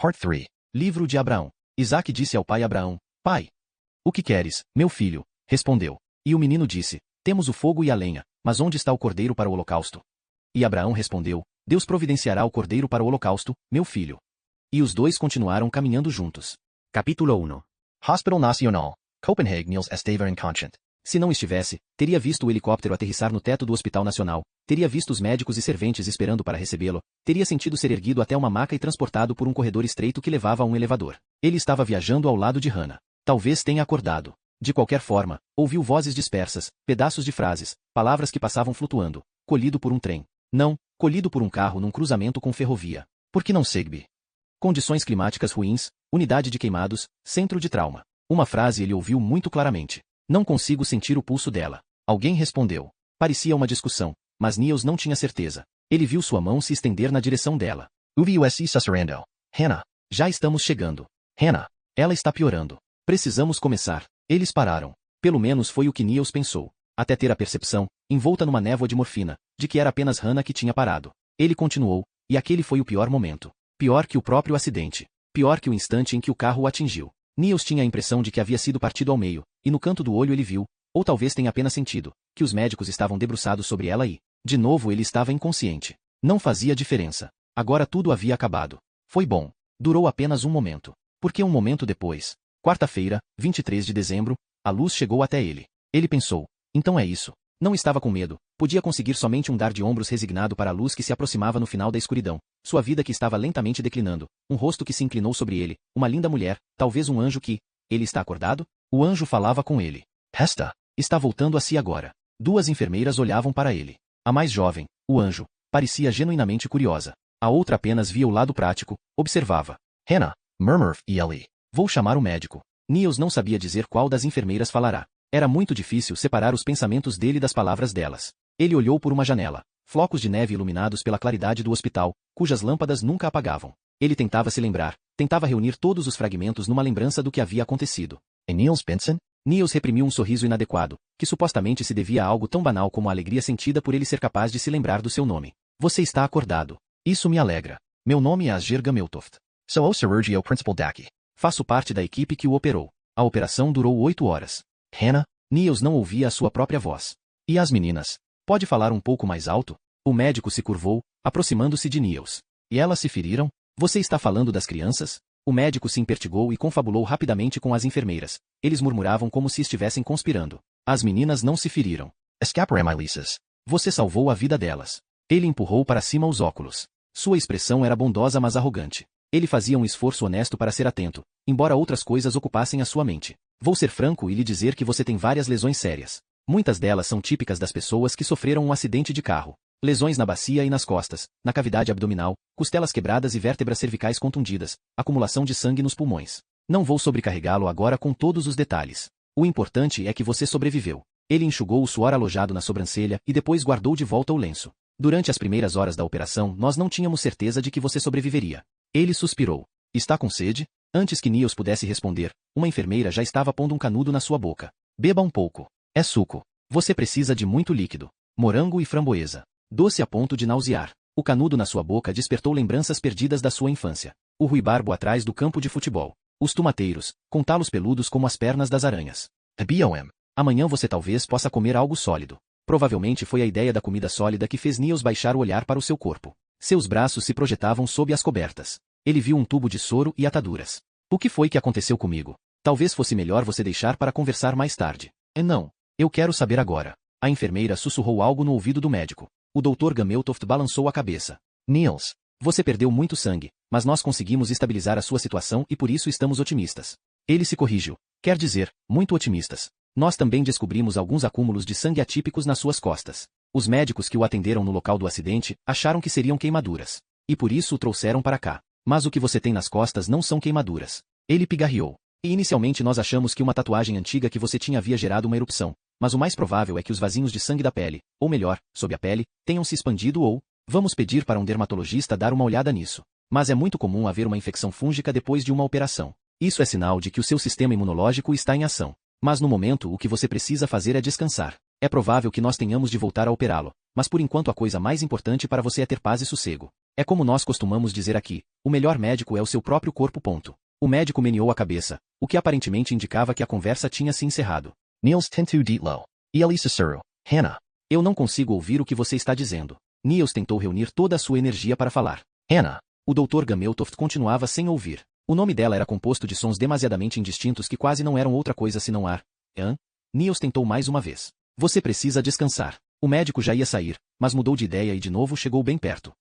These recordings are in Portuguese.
Part 3. Livro de Abraão. Isaque disse ao pai Abraão: Pai, o que queres, meu filho? Respondeu. E o menino disse: Temos o fogo e a lenha, mas onde está o cordeiro para o holocausto? E Abraão respondeu: Deus providenciará o cordeiro para o holocausto, meu filho. E os dois continuaram caminhando juntos. Capítulo 1. Hospital Nacional, Copenhague Niels Estava inconscient. Se não estivesse, teria visto o helicóptero aterrissar no teto do Hospital Nacional, teria visto os médicos e serventes esperando para recebê-lo, teria sentido ser erguido até uma maca e transportado por um corredor estreito que levava a um elevador. Ele estava viajando ao lado de Hannah. Talvez tenha acordado. De qualquer forma, ouviu vozes dispersas, pedaços de frases, palavras que passavam flutuando. Colhido por um trem. Não, colhido por um carro num cruzamento com ferrovia. Por que não Segbe? Condições climáticas ruins, unidade de queimados, centro de trauma. Uma frase ele ouviu muito claramente. Não consigo sentir o pulso dela. Alguém respondeu. Parecia uma discussão, mas Niels não tinha certeza. Ele viu sua mão se estender na direção dela. UVUSC susurrando. Hannah. Já estamos chegando. Hannah. Ela está piorando. Precisamos começar. Eles pararam. Pelo menos foi o que Niels pensou. Até ter a percepção, envolta numa névoa de morfina, de que era apenas Hannah que tinha parado. Ele continuou, e aquele foi o pior momento. Pior que o próprio acidente. Pior que o instante em que o carro o atingiu. Niels tinha a impressão de que havia sido partido ao meio, e no canto do olho ele viu, ou talvez tenha apenas sentido, que os médicos estavam debruçados sobre ela e, de novo ele estava inconsciente. Não fazia diferença. Agora tudo havia acabado. Foi bom. Durou apenas um momento. Porque um momento depois, quarta-feira, 23 de dezembro, a luz chegou até ele. Ele pensou, então é isso. Não estava com medo, podia conseguir somente um dar de ombros resignado para a luz que se aproximava no final da escuridão, sua vida que estava lentamente declinando, um rosto que se inclinou sobre ele, uma linda mulher, talvez um anjo que... Ele está acordado? O anjo falava com ele. Resta. Está voltando a si agora. Duas enfermeiras olhavam para ele. A mais jovem, o anjo, parecia genuinamente curiosa. A outra apenas via o lado prático, observava. Hannah, murmur e Ellie. Vou chamar o médico. Niels não sabia dizer qual das enfermeiras falará. Era muito difícil separar os pensamentos dele das palavras delas. Ele olhou por uma janela. Flocos de neve iluminados pela claridade do hospital, cujas lâmpadas nunca apagavam. Ele tentava se lembrar, tentava reunir todos os fragmentos numa lembrança do que havia acontecido. E Niels Benson? Niels reprimiu um sorriso inadequado, que supostamente se devia a algo tão banal como a alegria sentida por ele ser capaz de se lembrar do seu nome. Você está acordado. Isso me alegra. Meu nome é Asger Gameltoft. Sou o Chirurgio Principal daqui. Faço parte da equipe que o operou. A operação durou 8 horas. Hannah, Niels não ouvia a sua própria voz. E as meninas? Pode falar um pouco mais alto? O médico se curvou, aproximando-se de Niels. E elas se feriram? Você está falando das crianças? O médico se impertigou e confabulou rapidamente com as enfermeiras. Eles murmuravam como se estivessem conspirando. As meninas não se feriram. Escaparem Lises. Você salvou a vida delas. Ele empurrou para cima os óculos. Sua expressão era bondosa mas arrogante. Ele fazia um esforço honesto para ser atento, embora outras coisas ocupassem a sua mente. Vou ser franco e lhe dizer que você tem várias lesões sérias. Muitas delas são típicas das pessoas que sofreram um acidente de carro. Lesões na bacia e nas costas, na cavidade abdominal, costelas quebradas e vértebras cervicais contundidas, acumulação de sangue nos pulmões. Não vou sobrecarregá-lo agora com todos os detalhes. O importante é que você sobreviveu. Ele enxugou o suor alojado na sobrancelha e depois guardou de volta o lenço. Durante as primeiras horas da operação nós não tínhamos certeza de que você sobreviveria. Ele suspirou. Está com sede? Antes que Niels pudesse responder, uma enfermeira já estava pondo um canudo na sua boca. Beba um pouco. É suco. Você precisa de muito líquido. Morango e framboesa. Doce a ponto de nausear. O canudo na sua boca despertou lembranças perdidas da sua infância. O ruibarbo atrás do campo de futebol. Os tomateiros, com talos peludos como as pernas das aranhas. BOM. Amanhã você talvez possa comer algo sólido. Provavelmente foi a ideia da comida sólida que fez Niels baixar o olhar para o seu corpo. Seus braços se projetavam sob as cobertas. Ele viu um tubo de soro e ataduras. O que foi que aconteceu comigo? Talvez fosse melhor você deixar para conversar mais tarde. Não. Eu quero saber agora. A enfermeira sussurrou algo no ouvido do médico. O Dr. Gameltoft balançou a cabeça. Niels, você perdeu muito sangue, mas nós conseguimos estabilizar a sua situação e por isso estamos otimistas. Ele se corrigiu. Quer dizer, muito otimistas. Nós também descobrimos alguns acúmulos de sangue atípicos nas suas costas. Os médicos que o atenderam no local do acidente acharam que seriam queimaduras. E por isso o trouxeram para cá. Mas o que você tem nas costas não são queimaduras. Ele pigarreou. E inicialmente nós achamos que uma tatuagem antiga que você tinha havia gerado uma erupção. Mas o mais provável é que os vasinhos de sangue da pele, ou melhor, sob a pele, tenham se expandido ou... Vamos pedir para um dermatologista dar uma olhada nisso. Mas é muito comum haver uma infecção fúngica depois de uma operação. Isso é sinal de que o seu sistema imunológico está em ação. Mas no momento o que você precisa fazer é descansar. É provável que nós tenhamos de voltar a operá-lo, mas por enquanto a coisa mais importante para você é ter paz e sossego. É como nós costumamos dizer aqui, o melhor médico é o seu próprio corpo. O médico meneou a cabeça, o que aparentemente indicava que a conversa tinha se encerrado. Niels tentu ditlo. Elisa suru. Hannah. Eu não consigo ouvir o que você está dizendo. Niels tentou reunir toda a sua energia para falar. Hannah. O Dr. Gameltoft continuava sem ouvir. O nome dela era composto de sons demasiadamente indistintos que quase não eram outra coisa senão ar. Niels tentou mais uma vez. Você precisa descansar. O médico já ia sair, mas mudou de ideia e de novo chegou bem perto.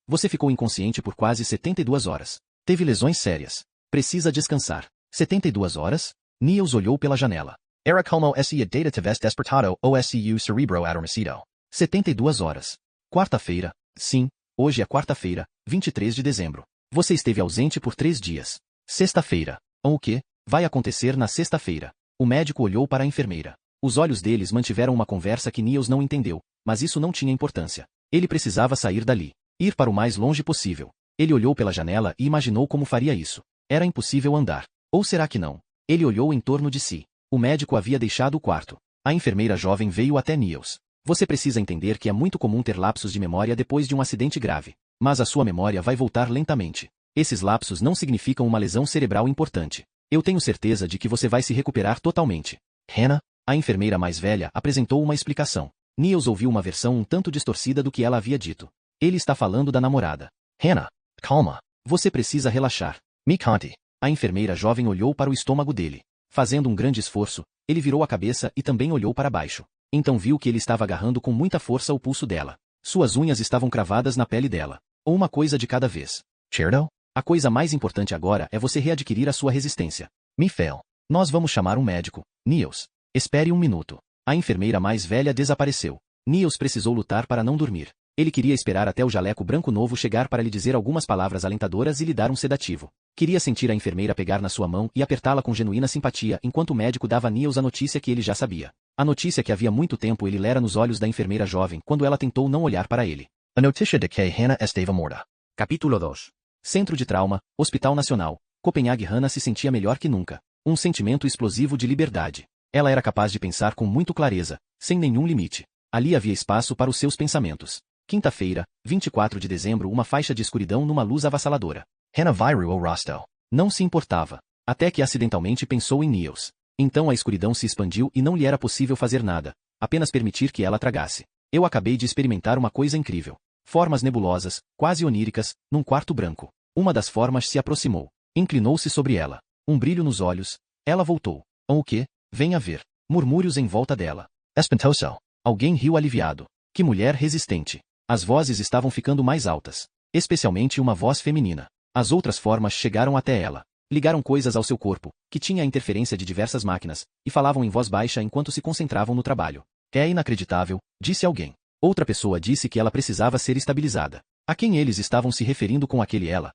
Você ficou inconsciente por quase 72 horas. Teve lesões sérias. Precisa descansar. 72 horas? Niels olhou pela janela. Era como se a data tivesse despertado o seu cerebro adormecido. 72 horas. Quarta-feira. Sim, hoje é quarta-feira, 23 de dezembro. Você esteve ausente por 3 dias. Sexta-feira. O que vai acontecer na sexta-feira? O médico olhou para a enfermeira. Os olhos deles mantiveram uma conversa que Niels não entendeu, mas isso não tinha importância. Ele precisava sair dali. Ir para o mais longe possível. Ele olhou pela janela e imaginou como faria isso. Era impossível andar. Ou será que não? Ele olhou em torno de si. O médico havia deixado o quarto. A enfermeira jovem veio até Niels. Você precisa entender que é muito comum ter lapsos de memória depois de um acidente grave. Mas a sua memória vai voltar lentamente. Esses lapsos não significam uma lesão cerebral importante. Eu tenho certeza de que você vai se recuperar totalmente. Hannah? A enfermeira mais velha apresentou uma explicação. Niels ouviu uma versão um tanto distorcida do que ela havia dito. Ele está falando da namorada. Hannah, calma. Você precisa relaxar. Me conte. A enfermeira jovem olhou para o estômago dele. Fazendo um grande esforço, ele virou a cabeça e também olhou para baixo. Então viu que ele estava agarrando com muita força o pulso dela. Suas unhas estavam cravadas na pele dela. Ou uma coisa de cada vez. Certo? A coisa mais importante agora é você readquirir a sua resistência. Me fail. Nós vamos chamar um médico. Niels. Espere um minuto. A enfermeira mais velha desapareceu. Niels precisou lutar para não dormir. Ele queria esperar até o jaleco branco novo chegar para lhe dizer algumas palavras alentadoras e lhe dar um sedativo. Queria sentir a enfermeira pegar na sua mão e apertá-la com genuína simpatia enquanto o médico dava a Niels a notícia que ele já sabia. A notícia que havia muito tempo ele lera nos olhos da enfermeira jovem quando ela tentou não olhar para ele. A notícia de que Hannah estava morta. Capítulo 2. Centro de Trauma, Hospital Nacional. Copenhague. Hannah se sentia melhor que nunca. Um sentimento explosivo de liberdade. Ela era capaz de pensar com muita clareza, sem nenhum limite. Ali havia espaço para os seus pensamentos. Quinta-feira, 24 de dezembro. Uma faixa de escuridão numa luz avassaladora. Hannah viru o rosto. Não se importava. Até que acidentalmente pensou em Niels. Então a escuridão se expandiu e não lhe era possível fazer nada, apenas permitir que ela tragasse. Eu acabei de experimentar uma coisa incrível. Formas nebulosas, quase oníricas, num quarto branco. Uma das formas se aproximou. Inclinou-se sobre ela. Um brilho nos olhos. Ela voltou. O quê? Venha ver. Murmúrios em volta dela. Espantoso. Alguém riu aliviado. Que mulher resistente. As vozes estavam ficando mais altas. Especialmente uma voz feminina. As outras formas chegaram até ela. Ligaram coisas ao seu corpo, que tinha a interferência de diversas máquinas, e falavam em voz baixa enquanto se concentravam no trabalho. É inacreditável, disse alguém. Outra pessoa disse que ela precisava ser estabilizada. A quem eles estavam se referindo com aquele ela?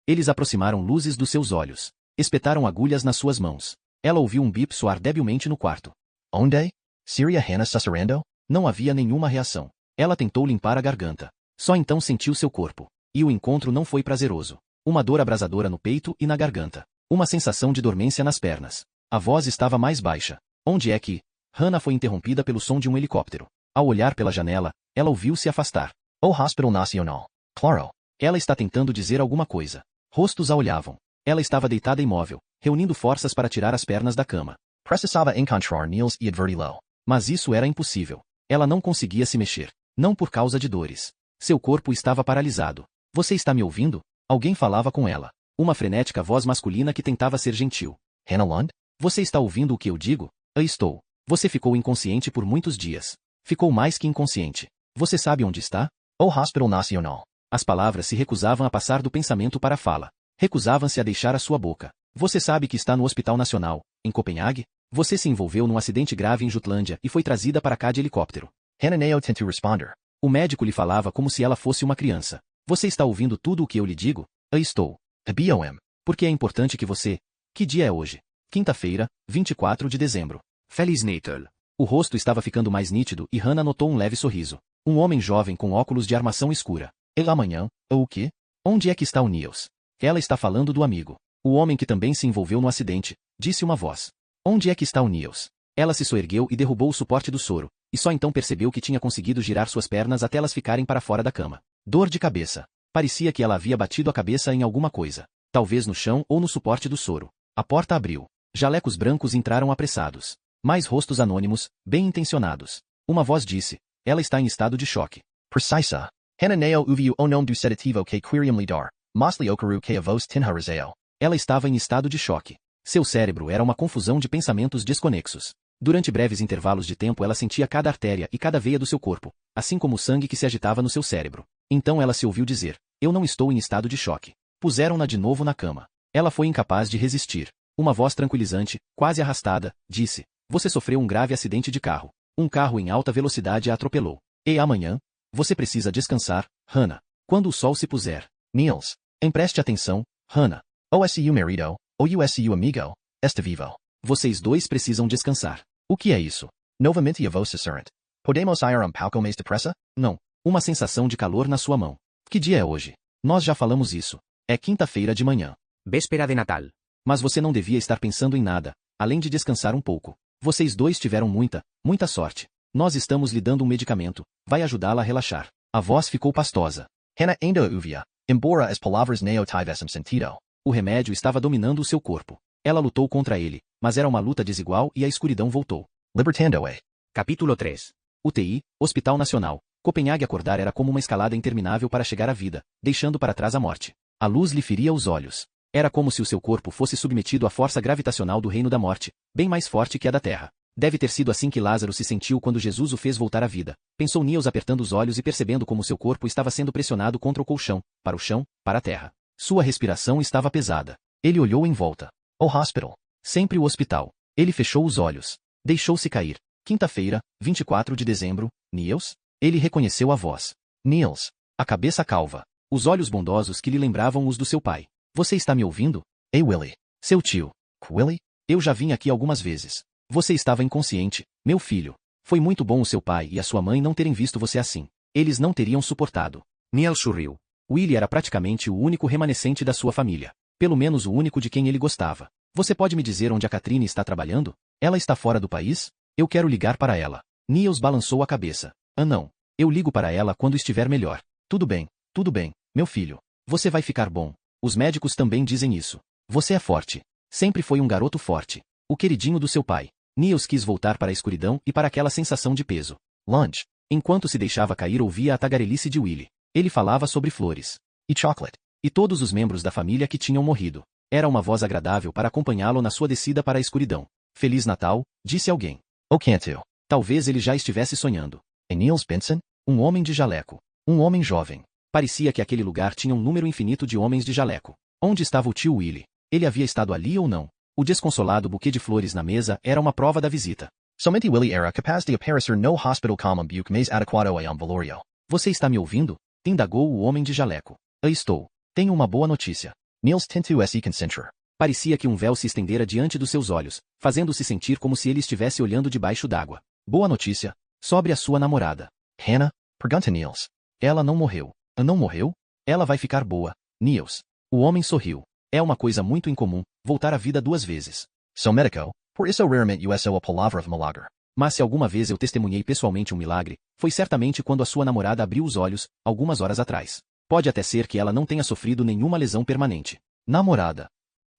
Eles aproximaram luzes dos seus olhos. Espetaram agulhas nas suas mãos. Ela ouviu um bip soar debilmente no quarto. Onde? Seria Hannah sussurrando? Não havia nenhuma reação. Ela tentou limpar a garganta. Só então sentiu seu corpo. E o encontro não foi prazeroso. Uma dor abrasadora no peito e na garganta. Uma sensação de dormência nas pernas. A voz estava mais baixa. Onde é que? Hannah foi interrompida pelo som de um helicóptero. Ao olhar pela janela, ela ouviu se afastar. O Hospital Nacional. Claro. Ela está tentando dizer alguma coisa. Rostos a olhavam. Ela estava deitada imóvel, reunindo forças para tirar as pernas da cama. Precisava encontrar Niels e adverti-lo. Mas isso era impossível. Ela não conseguia se mexer. Não por causa de dores. Seu corpo estava paralisado. Você está me ouvindo? Alguém falava com ela. Uma frenética voz masculina que tentava ser gentil. Hannah Lund? Você está ouvindo o que eu digo? Estou. Você ficou inconsciente por muitos dias. Ficou mais que inconsciente. Você sabe onde está? O Hospital Nacional. As palavras se recusavam a passar do pensamento para a fala. Recusavam-se a deixar a sua boca. Você sabe que está no Hospital Nacional, em Copenhague? Você se envolveu num acidente grave em Jutlândia e foi trazida para cá de helicóptero. Hannah Neo tentou responder. O médico lhe falava como se ela fosse uma criança. Você está ouvindo tudo o que eu lhe digo? Estou. BOM. Porque é importante que você... Que dia é hoje? Quinta-feira, 24 de dezembro. Feliz Natal. O rosto estava ficando mais nítido e Hannah notou um leve sorriso. Um homem jovem com óculos de armação escura. E amanhã? O quê? Onde é que está o Niels? Ela está falando do amigo. O homem que também se envolveu no acidente, disse uma voz. Onde é que está o Niels? Ela se soergueu e derrubou o suporte do soro, e só então percebeu que tinha conseguido girar suas pernas até elas ficarem para fora da cama. Dor de cabeça. Parecia que ela havia batido a cabeça em alguma coisa. Talvez no chão ou no suporte do soro. A porta abriu. Jalecos brancos entraram apressados. Mais rostos anônimos, bem intencionados. Uma voz disse, ela está em estado de choque. Precisa. Hananeo uviu o nome do sedativo que queriam lidar. Mosli okaru que avos tinharazeo. Ela estava em estado de choque. Seu cérebro era uma confusão de pensamentos desconexos. Durante breves intervalos de tempo ela sentia cada artéria e cada veia do seu corpo, assim como o sangue que se agitava no seu cérebro. Então ela se ouviu dizer, eu não estou em estado de choque. Puseram-na de novo na cama. Ela foi incapaz de resistir. Uma voz tranquilizante, quase arrastada, disse, você sofreu um grave acidente de carro. Um carro em alta velocidade a atropelou. E amanhã? Você precisa descansar, Hannah. Quando o sol se puser. Niels. Empreste atenção, Hannah. OSU marido, ou USU amigo, está vivo. Vocês dois precisam descansar. O que é isso? Novamente a voz sussurrante. Podemos ir pouco mais depressa? Não. Uma sensação de calor na sua mão. Que dia é hoje? Nós já falamos isso. É quinta-feira de manhã. Véspera de Natal. Mas você não devia estar pensando em nada, além de descansar um pouco. Vocês dois tiveram muita sorte. Nós estamos lhe dando um medicamento. Vai ajudá-la a relaxar. A voz ficou pastosa. Hannah ainda uvia, embora as palavras não tivessem sentido. O remédio estava dominando o seu corpo. Ela lutou contra ele, mas era uma luta desigual e a escuridão voltou. Libertando-a. Capítulo 3. UTI, Hospital Nacional. Copenhague acordar era como uma escalada interminável para chegar à vida, deixando para trás a morte. A luz lhe feria os olhos. Era como se o seu corpo fosse submetido à força gravitacional do reino da morte, bem mais forte que a da terra. Deve ter sido assim que Lázaro se sentiu quando Jesus o fez voltar à vida. Pensou Niels apertando os olhos e percebendo como seu corpo estava sendo pressionado contra o colchão, para o chão, para a terra. Sua respiração estava pesada. Ele olhou em volta. O hospital. Sempre o hospital. Ele fechou os olhos. Deixou-se cair. Quinta-feira, 24 de dezembro, Niels? Ele reconheceu a voz. Niels. A cabeça calva. Os olhos bondosos que lhe lembravam os do seu pai. Você está me ouvindo? Ei, Willie. Seu tio. Willie? Eu já vim aqui algumas vezes. Você estava inconsciente, meu filho. Foi muito bom o seu pai e a sua mãe não terem visto você assim. Eles não teriam suportado. Niels sorriu. Willie era praticamente o único remanescente da sua família. Pelo menos o único de quem ele gostava. Você pode me dizer onde a Katrine está trabalhando? Ela está fora do país? Eu quero ligar para ela. Niels balançou a cabeça. Ah não. Eu ligo para ela quando estiver melhor. Tudo bem, meu filho. Você vai ficar bom. Os médicos também dizem isso. Você é forte. Sempre foi um garoto forte. O queridinho do seu pai. Niels quis voltar para a escuridão e para aquela sensação de peso. Lunch. Enquanto se deixava cair ouvia a tagarelice de Willie. Ele falava sobre flores. E chocolate. E todos os membros da família que tinham morrido. Era uma voz agradável para acompanhá-lo na sua descida para a escuridão. Feliz Natal, disse alguém. O canto. Talvez ele já estivesse sonhando. E Niels Benson? Um homem de jaleco. Um homem jovem. Parecia que aquele lugar tinha um número infinito de homens de jaleco. Onde estava o tio Willie? Ele havia estado ali ou não? O desconsolado buquê de flores na mesa era uma prova da visita. Somente Willie era capaz de aparecer no hospital como um buque mais adequado a velorio. Você está me ouvindo? Indagou o homem de jaleco. Estou. Tenho uma boa notícia. Niels tentou se concentrar. Parecia que um véu se estendera diante dos seus olhos, fazendo-se sentir como se ele estivesse olhando debaixo d'água. Boa notícia. Sobre a sua namorada. Hannah? Pergunta Niels. Ela não morreu. Não morreu? Ela vai ficar boa, Niels. O homem sorriu. É uma coisa muito incomum, voltar à vida 2 vezes. Sou médico, por isso raramente uso a palavra de milagre. Mas se alguma vez eu testemunhei pessoalmente um milagre, foi certamente quando a sua namorada abriu os olhos, algumas horas atrás. Pode até ser que ela não tenha sofrido nenhuma lesão permanente. Namorada.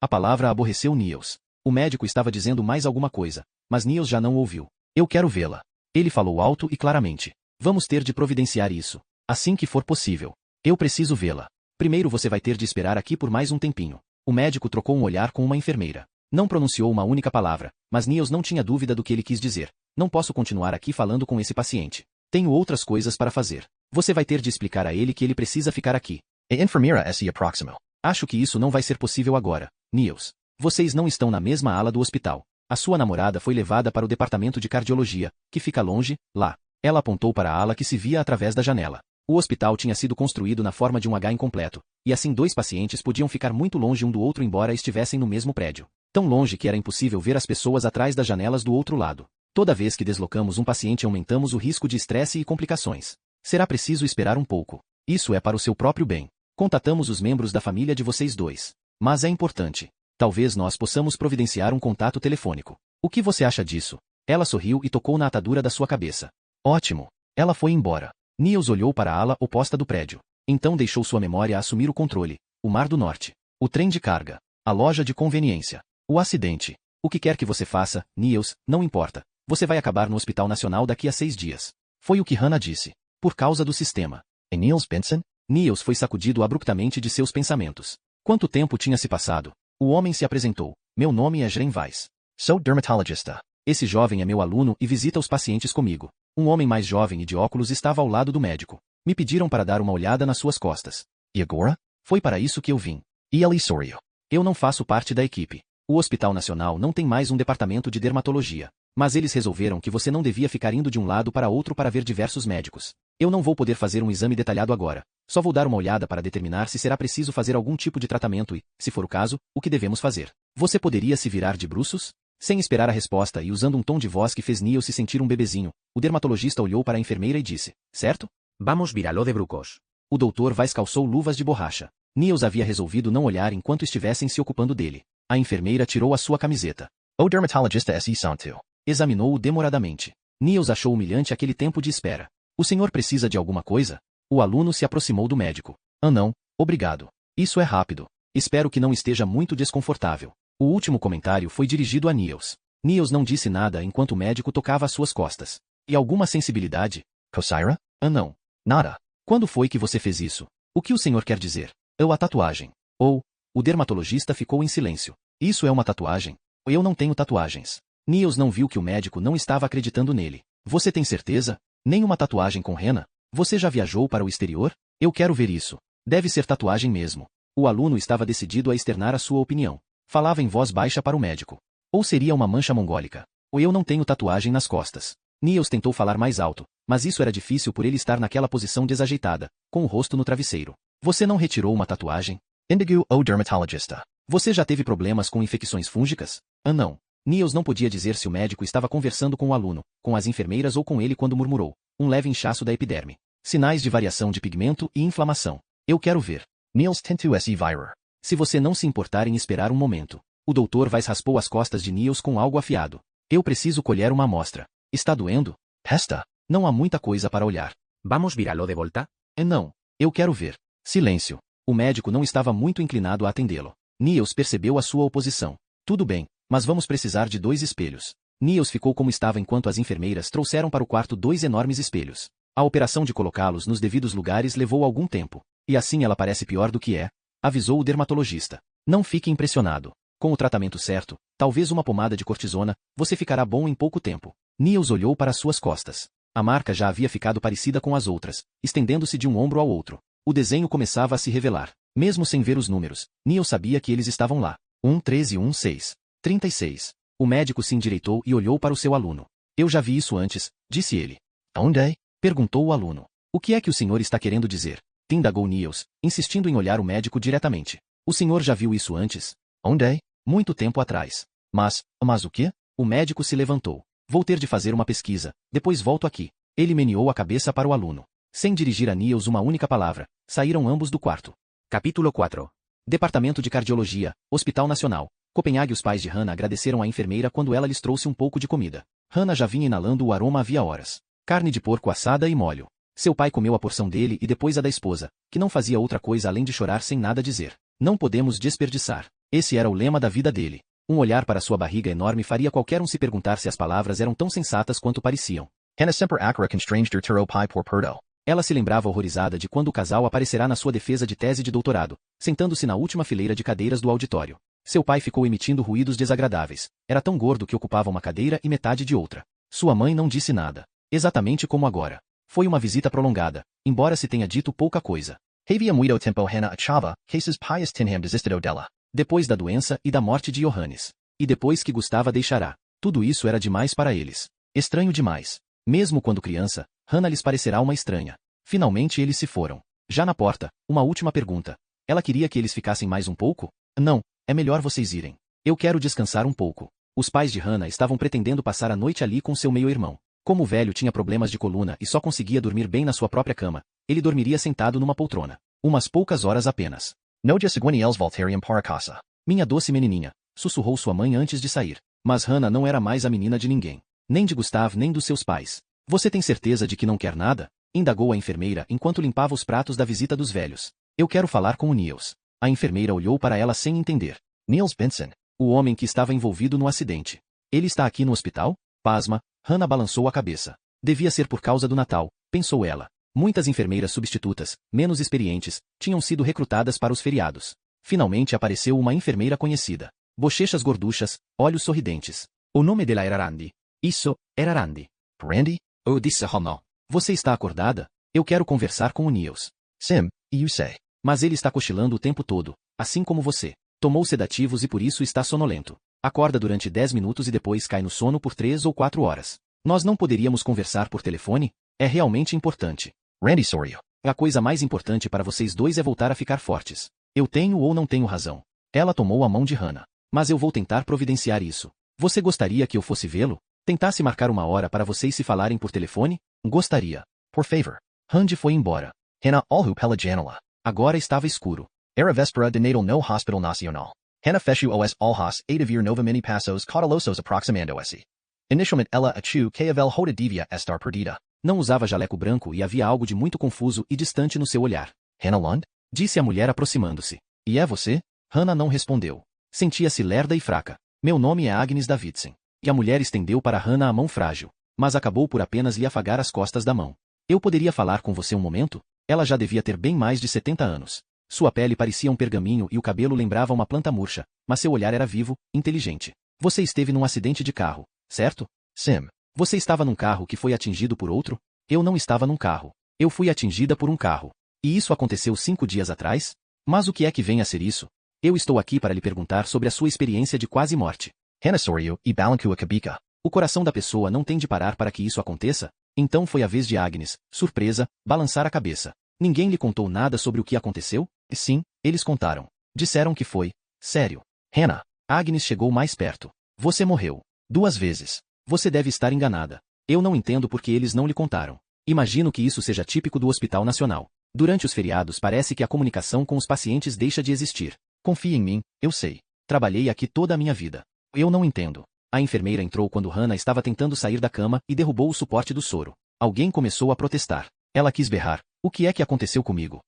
A palavra aborreceu Niels. O médico estava dizendo mais alguma coisa, mas Niels já não ouviu. Eu quero vê-la. Ele falou alto e claramente. Vamos ter de providenciar isso. Assim que for possível. Eu preciso vê-la. Primeiro você vai ter de esperar aqui por mais um tempinho. O médico trocou um olhar com uma enfermeira. Não pronunciou uma única palavra, mas Niels não tinha dúvida do que ele quis dizer. Não posso continuar aqui falando com esse paciente. Tenho outras coisas para fazer. Você vai ter de explicar a ele que ele precisa ficar aqui. A enfermeira se aproximou. Acho que isso não vai ser possível agora, Niels. Vocês não estão na mesma ala do hospital. A sua namorada foi levada para o departamento de cardiologia, que fica longe, lá. Ela apontou para a ala que se via através da janela. O hospital tinha sido construído na forma de um H incompleto, e assim 2 pacientes podiam ficar muito longe um do outro embora estivessem no mesmo prédio. Tão longe que era impossível ver as pessoas atrás das janelas do outro lado. Toda vez que deslocamos um paciente aumentamos o risco de estresse e complicações. Será preciso esperar um pouco. Isso é para o seu próprio bem. Contatamos os membros da família de vocês dois. Mas é importante. Talvez nós possamos providenciar um contato telefônico. O que você acha disso? Ela sorriu e tocou na atadura da sua cabeça. Ótimo. Ela foi embora. Niels olhou para a ala oposta do prédio. Então deixou sua memória assumir o controle. O Mar do Norte. O trem de carga. A loja de conveniência. O acidente. O que quer que você faça, Niels, não importa. Você vai acabar no Hospital Nacional daqui a 6 dias. Foi o que Hannah disse. Por causa do sistema. E Niels Benson? Niels foi sacudido abruptamente de seus pensamentos. Quanto tempo tinha se passado? O homem se apresentou. Meu nome é Jren Weiss. Sou dermatologista. Esse jovem é meu aluno e visita os pacientes comigo. Um homem mais jovem e de óculos estava ao lado do médico. Me pediram para dar uma olhada nas suas costas. E agora? Foi para isso que eu vim. Ele Sorio. Eu não faço parte da equipe. O Hospital Nacional não tem mais um departamento de dermatologia. Mas eles resolveram que você não devia ficar indo de um lado para outro para ver diversos médicos. Eu não vou poder fazer um exame detalhado agora. Só vou dar uma olhada para determinar se será preciso fazer algum tipo de tratamento e, se for o caso, o que devemos fazer. Você poderia se virar de bruços? Sem esperar a resposta e usando um tom de voz que fez Niels se sentir um bebezinho, o dermatologista olhou para a enfermeira e disse, certo? Vamos virá-lo de brucos. O Dr. Weiss calçou luvas de borracha. Niels havia resolvido não olhar enquanto estivessem se ocupando dele. A enfermeira tirou a sua camiseta. O dermatologista se santo. Examinou-o demoradamente. Niels achou humilhante aquele tempo de espera. O senhor precisa de alguma coisa? O aluno se aproximou do médico. Ah não, obrigado. Isso é rápido. Espero que não esteja muito desconfortável. O último comentário foi dirigido a Niels. Niels não disse nada enquanto o médico tocava as suas costas. E alguma sensibilidade? Coceira? Ah não. Nada. Quando foi que você fez isso? O que o senhor quer dizer? A tatuagem. Ou, o dermatologista ficou em silêncio. Isso é uma tatuagem? Eu não tenho tatuagens. Niels não viu que o médico não estava acreditando nele. Você tem certeza? Nem uma tatuagem com rena? Você já viajou para o exterior? Eu quero ver isso. Deve ser tatuagem mesmo. O aluno estava decidido a externar a sua opinião. Falava em voz baixa para o médico. Ou seria uma mancha mongólica? Ou eu não tenho tatuagem nas costas. Niels tentou falar mais alto, mas isso era difícil por ele estar naquela posição desajeitada, com o rosto no travesseiro. Você não retirou uma tatuagem? Indigo o dermatologista. Você já teve problemas com infecções fúngicas? Ah não. Niels não podia dizer se o médico estava conversando com o aluno, com as enfermeiras ou com ele quando murmurou. Um leve inchaço da epiderme. Sinais de variação de pigmento e inflamação. Eu quero ver. Niels tentou esse virus. Se você não se importar em esperar um momento. O Dr. Weiss raspou as costas de Niels com algo afiado. Eu preciso colher uma amostra. Está doendo? Pesta. Não há muita coisa para olhar. Vamos virá-lo de volta? Não. Eu quero ver. Silêncio. O médico não estava muito inclinado a atendê-lo. Niels percebeu a sua oposição. Tudo bem, mas vamos precisar de 2 espelhos. Niels ficou como estava enquanto as enfermeiras trouxeram para o quarto 2 enormes espelhos. A operação de colocá-los nos devidos lugares levou algum tempo. E assim ela parece pior do que é, avisou o dermatologista. Não fique impressionado. Com o tratamento certo, talvez uma pomada de cortisona, você ficará bom em pouco tempo. Niels olhou para suas costas. A marca já havia ficado parecida com as outras, estendendo-se de um ombro ao outro. O desenho começava a se revelar. Mesmo sem ver os números, Niels sabia que eles estavam lá. 1, 13, 1, 6. 36. O médico se endireitou e olhou para o seu aluno. Eu já vi isso antes, disse ele. Onde? Perguntou o aluno. O que é que o senhor está querendo dizer? Indagou Niels, insistindo em olhar o médico diretamente. O senhor já viu isso antes? Onde? Muito tempo atrás. Mas o quê? O médico se levantou. Vou ter de fazer uma pesquisa, depois volto aqui. Ele meneou a cabeça para o aluno. Sem dirigir a Niels uma única palavra, saíram ambos do quarto. Capítulo 4. Departamento de Cardiologia, Hospital Nacional. Copenhague. Os pais de Hannah agradeceram à enfermeira quando ela lhes trouxe um pouco de comida. Hannah já vinha inalando o aroma havia horas. Carne de porco assada e molho. Seu pai comeu a porção dele e depois a da esposa, que não fazia outra coisa além de chorar sem nada dizer. Não podemos desperdiçar. Esse era o lema da vida dele. Um olhar para sua barriga enorme faria qualquer um se perguntar se as palavras eram tão sensatas quanto pareciam. Hannah sempre acra constranger turo pai por perdo. Ela se lembrava horrorizada de quando o casal aparecerá na sua defesa de tese de doutorado, sentando-se na última fileira de cadeiras do auditório. Seu pai ficou emitindo ruídos desagradáveis. Era tão gordo que ocupava uma cadeira e metade de outra. Sua mãe não disse nada. Exatamente como agora. Foi uma visita prolongada, embora se tenha dito pouca coisa. Havia muito tempo Hannah achava, cases pias tinham desistido dela. Depois da doença e da morte de Johannes. E depois que Gustava deixará. Tudo isso era demais para eles. Estranho demais. Mesmo quando criança, Hannah lhes parecerá uma estranha. Finalmente eles se foram. Já na porta, uma última pergunta. Ela queria que eles ficassem mais um pouco? Não, é melhor vocês irem. Eu quero descansar um pouco. Os pais de Hannah estavam pretendendo passar a noite ali com seu meio-irmão. Como o velho tinha problemas de coluna e só conseguia dormir bem na sua própria cama, ele dormiria sentado numa poltrona. Umas poucas horas apenas. No dia seguinte eles voltariam para casa. Minha doce menininha, sussurrou sua mãe antes de sair. Mas Hannah não era mais a menina de ninguém. Nem de Gustav nem dos seus pais. Você tem certeza de que não quer nada? Indagou a enfermeira enquanto limpava os pratos da visita dos velhos. Eu quero falar com o Niels. A enfermeira olhou para ela sem entender. Niels Benson. O homem que estava envolvido no acidente. Ele está aqui no hospital? Pasma, Hannah balançou a cabeça. Devia ser por causa do Natal, pensou ela. Muitas enfermeiras substitutas, menos experientes, tinham sido recrutadas para os feriados. Finalmente apareceu uma enfermeira conhecida. Bochechas gorduchas, olhos sorridentes. O nome dela era Randy. Isso, era Randy. Randy? Eu disse a Hannah. Você está acordada? Eu quero conversar com o Niels. Sim, you say. Mas ele está cochilando o tempo todo, assim como você. Tomou sedativos e por isso está sonolento. Acorda durante 10 minutos e depois cai no sono por 3 ou 4 horas. Nós não poderíamos conversar por telefone? É realmente importante. Randy Sorio. A coisa mais importante para vocês dois é voltar a ficar fortes. Eu tenho ou não tenho razão. Ela tomou a mão de Hannah. Mas eu vou tentar providenciar isso. Você gostaria que eu fosse vê-lo? Tentasse marcar uma hora para vocês se falarem por telefone? Gostaria. Por favor. Randy foi embora. Hannah Alhu pela janela. Agora estava escuro. Era véspera de Natal no Hospital Nacional. Hannah fechu os olhos a ver nova mini passos cautelosos aproximando-se. Inicialmente ela achou que a vel hoda devia estar perdida. Não usava jaleco branco e havia algo de muito confuso e distante no seu olhar. Hannah Lund? Disse a mulher aproximando-se. E é você? Hannah não respondeu. Sentia-se lerda e fraca. Meu nome é Agnes Davidson. E a mulher estendeu para Hannah a mão frágil, mas acabou por apenas lhe afagar as costas da mão. Eu poderia falar com você um momento? Ela já devia ter bem mais de 70 anos. Sua pele parecia um pergaminho e o cabelo lembrava uma planta murcha, mas seu olhar era vivo, inteligente. Você esteve num acidente de carro, certo? Sim. Você estava num carro que foi atingido por outro? Eu não estava num carro. Eu fui atingida por um carro. E isso aconteceu 5 dias atrás? Mas o que é que vem a ser isso? Eu estou aqui para lhe perguntar sobre a sua experiência de quase morte. Hannah Sorio e Balanku Akabika. O coração da pessoa não tem de parar para que isso aconteça? Então foi a vez de Agnes, surpresa, balançar a cabeça. Ninguém lhe contou nada sobre o que aconteceu? Sim, eles contaram. Disseram que foi. Sério. Hannah. Agnes chegou mais perto. Você morreu. 2 vezes. Você deve estar enganada. Eu não entendo porque eles não lhe contaram. Imagino que isso seja típico do Hospital Nacional. Durante os feriados parece que a comunicação com os pacientes deixa de existir. Confie em mim, eu sei. Trabalhei aqui toda a minha vida. Eu não entendo. A enfermeira entrou quando Hannah estava tentando sair da cama e derrubou o suporte do soro. Alguém começou a protestar. Ela quis berrar. O que é que aconteceu comigo?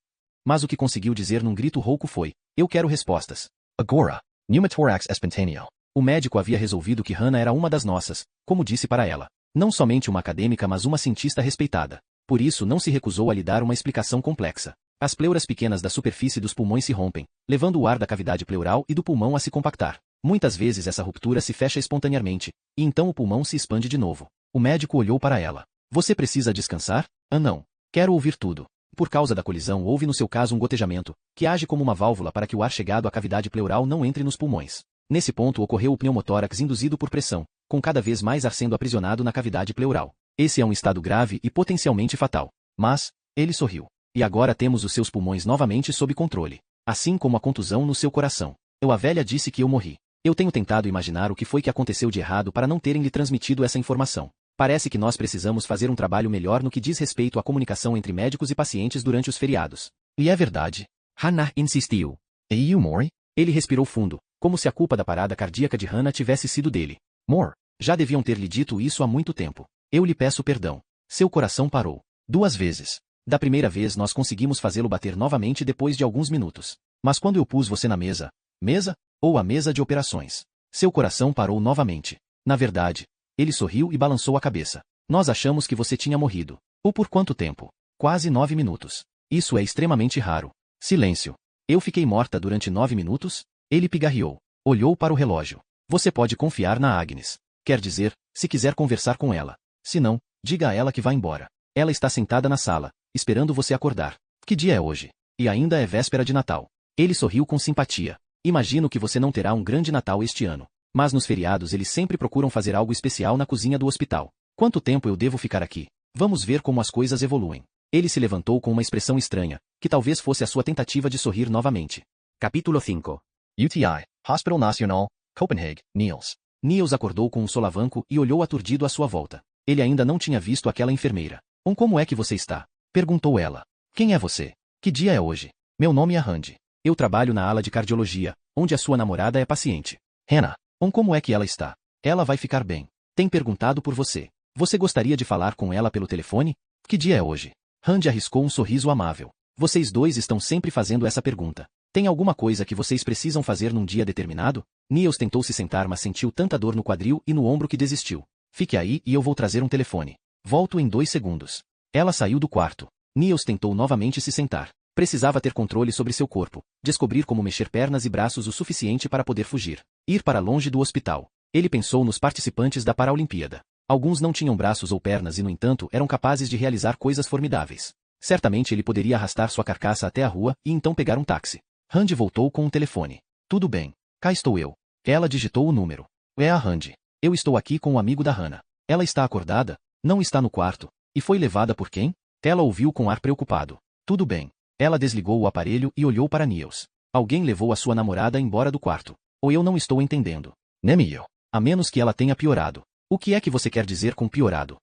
Mas o que conseguiu dizer num grito rouco foi: eu quero respostas. Agora. Pneumothorax espontâneo. O médico havia resolvido que Hannah era uma das nossas, como disse para ela. Não somente uma acadêmica mas uma cientista respeitada. Por isso não se recusou a lhe dar uma explicação complexa. As pleuras pequenas da superfície dos pulmões se rompem, levando o ar da cavidade pleural e do pulmão a se compactar. Muitas vezes essa ruptura se fecha espontaneamente, e então o pulmão se expande de novo. O médico olhou para ela. Você precisa descansar? Ah não. Quero ouvir tudo. Por causa da colisão houve no seu caso um gotejamento, que age como uma válvula para que o ar chegado à cavidade pleural não entre nos pulmões. Nesse ponto ocorreu o pneumotórax induzido por pressão, com cada vez mais ar sendo aprisionado na cavidade pleural. Esse é um estado grave e potencialmente fatal. Mas, ele sorriu. E agora temos os seus pulmões novamente sob controle. Assim como a contusão no seu coração. A velha disse que eu morri. Eu tenho tentado imaginar o que foi que aconteceu de errado para não terem lhe transmitido essa informação. Parece que nós precisamos fazer um trabalho melhor no que diz respeito à comunicação entre médicos e pacientes durante os feriados. E é verdade. Hannah insistiu. E you, Mori? Ele respirou fundo, como se a culpa da parada cardíaca de Hannah tivesse sido dele. More. Já deviam ter lhe dito isso há muito tempo. Eu lhe peço perdão. Seu coração parou. 2 vezes. Da primeira vez nós conseguimos fazê-lo bater novamente depois de alguns minutos. Mas quando eu pus você na mesa? Mesa? Ou a mesa de operações? Seu coração parou novamente. Na verdade, ele sorriu e balançou a cabeça. Nós achamos que você tinha morrido. Ou por quanto tempo? Quase 9 minutos. Isso é extremamente raro. Silêncio. Eu fiquei morta durante 9 minutos? Ele pigarreou. Olhou para o relógio. Você pode confiar na Agnes. Quer dizer, se quiser conversar com ela. Se não, diga a ela que vá embora. Ela está sentada na sala, esperando você acordar. Que dia é hoje? E ainda é véspera de Natal. Ele sorriu com simpatia. Imagino que você não terá um grande Natal este ano. Mas nos feriados eles sempre procuram fazer algo especial na cozinha do hospital. Quanto tempo eu devo ficar aqui? Vamos ver como as coisas evoluem. Ele se levantou com uma expressão estranha, que talvez fosse a sua tentativa de sorrir novamente. Capítulo 5. UTI, Hospital Nacional, Copenhague, Niels. Niels acordou com um solavanco e olhou aturdido à sua volta. Ele ainda não tinha visto aquela enfermeira. Como é que você está? Perguntou ela. Quem é você? Que dia é hoje? Meu nome é Randy. Eu trabalho na ala de cardiologia, onde a sua namorada é paciente. Hannah. Como é que ela está? Ela vai ficar bem. Tem perguntado por você. Você gostaria de falar com ela pelo telefone? Que dia é hoje? Randy arriscou um sorriso amável. Vocês dois estão sempre fazendo essa pergunta. Tem alguma coisa que vocês precisam fazer num dia determinado? Niels tentou se sentar, mas sentiu tanta dor no quadril e no ombro que desistiu. Fique aí e eu vou trazer um telefone. Volto em 2 segundos. Ela saiu do quarto. Niels tentou novamente se sentar. Precisava ter controle sobre seu corpo, descobrir como mexer pernas e braços o suficiente para poder fugir. Ir para longe do hospital. Ele pensou nos participantes da Paralimpíada. Alguns não tinham braços ou pernas e, no entanto, eram capazes de realizar coisas formidáveis. Certamente ele poderia arrastar sua carcaça até a rua e então pegar um táxi. Randy voltou com um telefone. Tudo bem. Cá estou eu. Ela digitou o número. É a Randy. Eu estou aqui com o amigo da Hannah. Ela está acordada? Não está no quarto. E foi levada por quem? Ela ouviu com ar preocupado. Tudo bem. Ela desligou o aparelho e olhou para Niels. Alguém levou a sua namorada embora do quarto. Ou eu não estou entendendo. Nemio. A menos que ela tenha piorado. O que é que você quer dizer com piorado?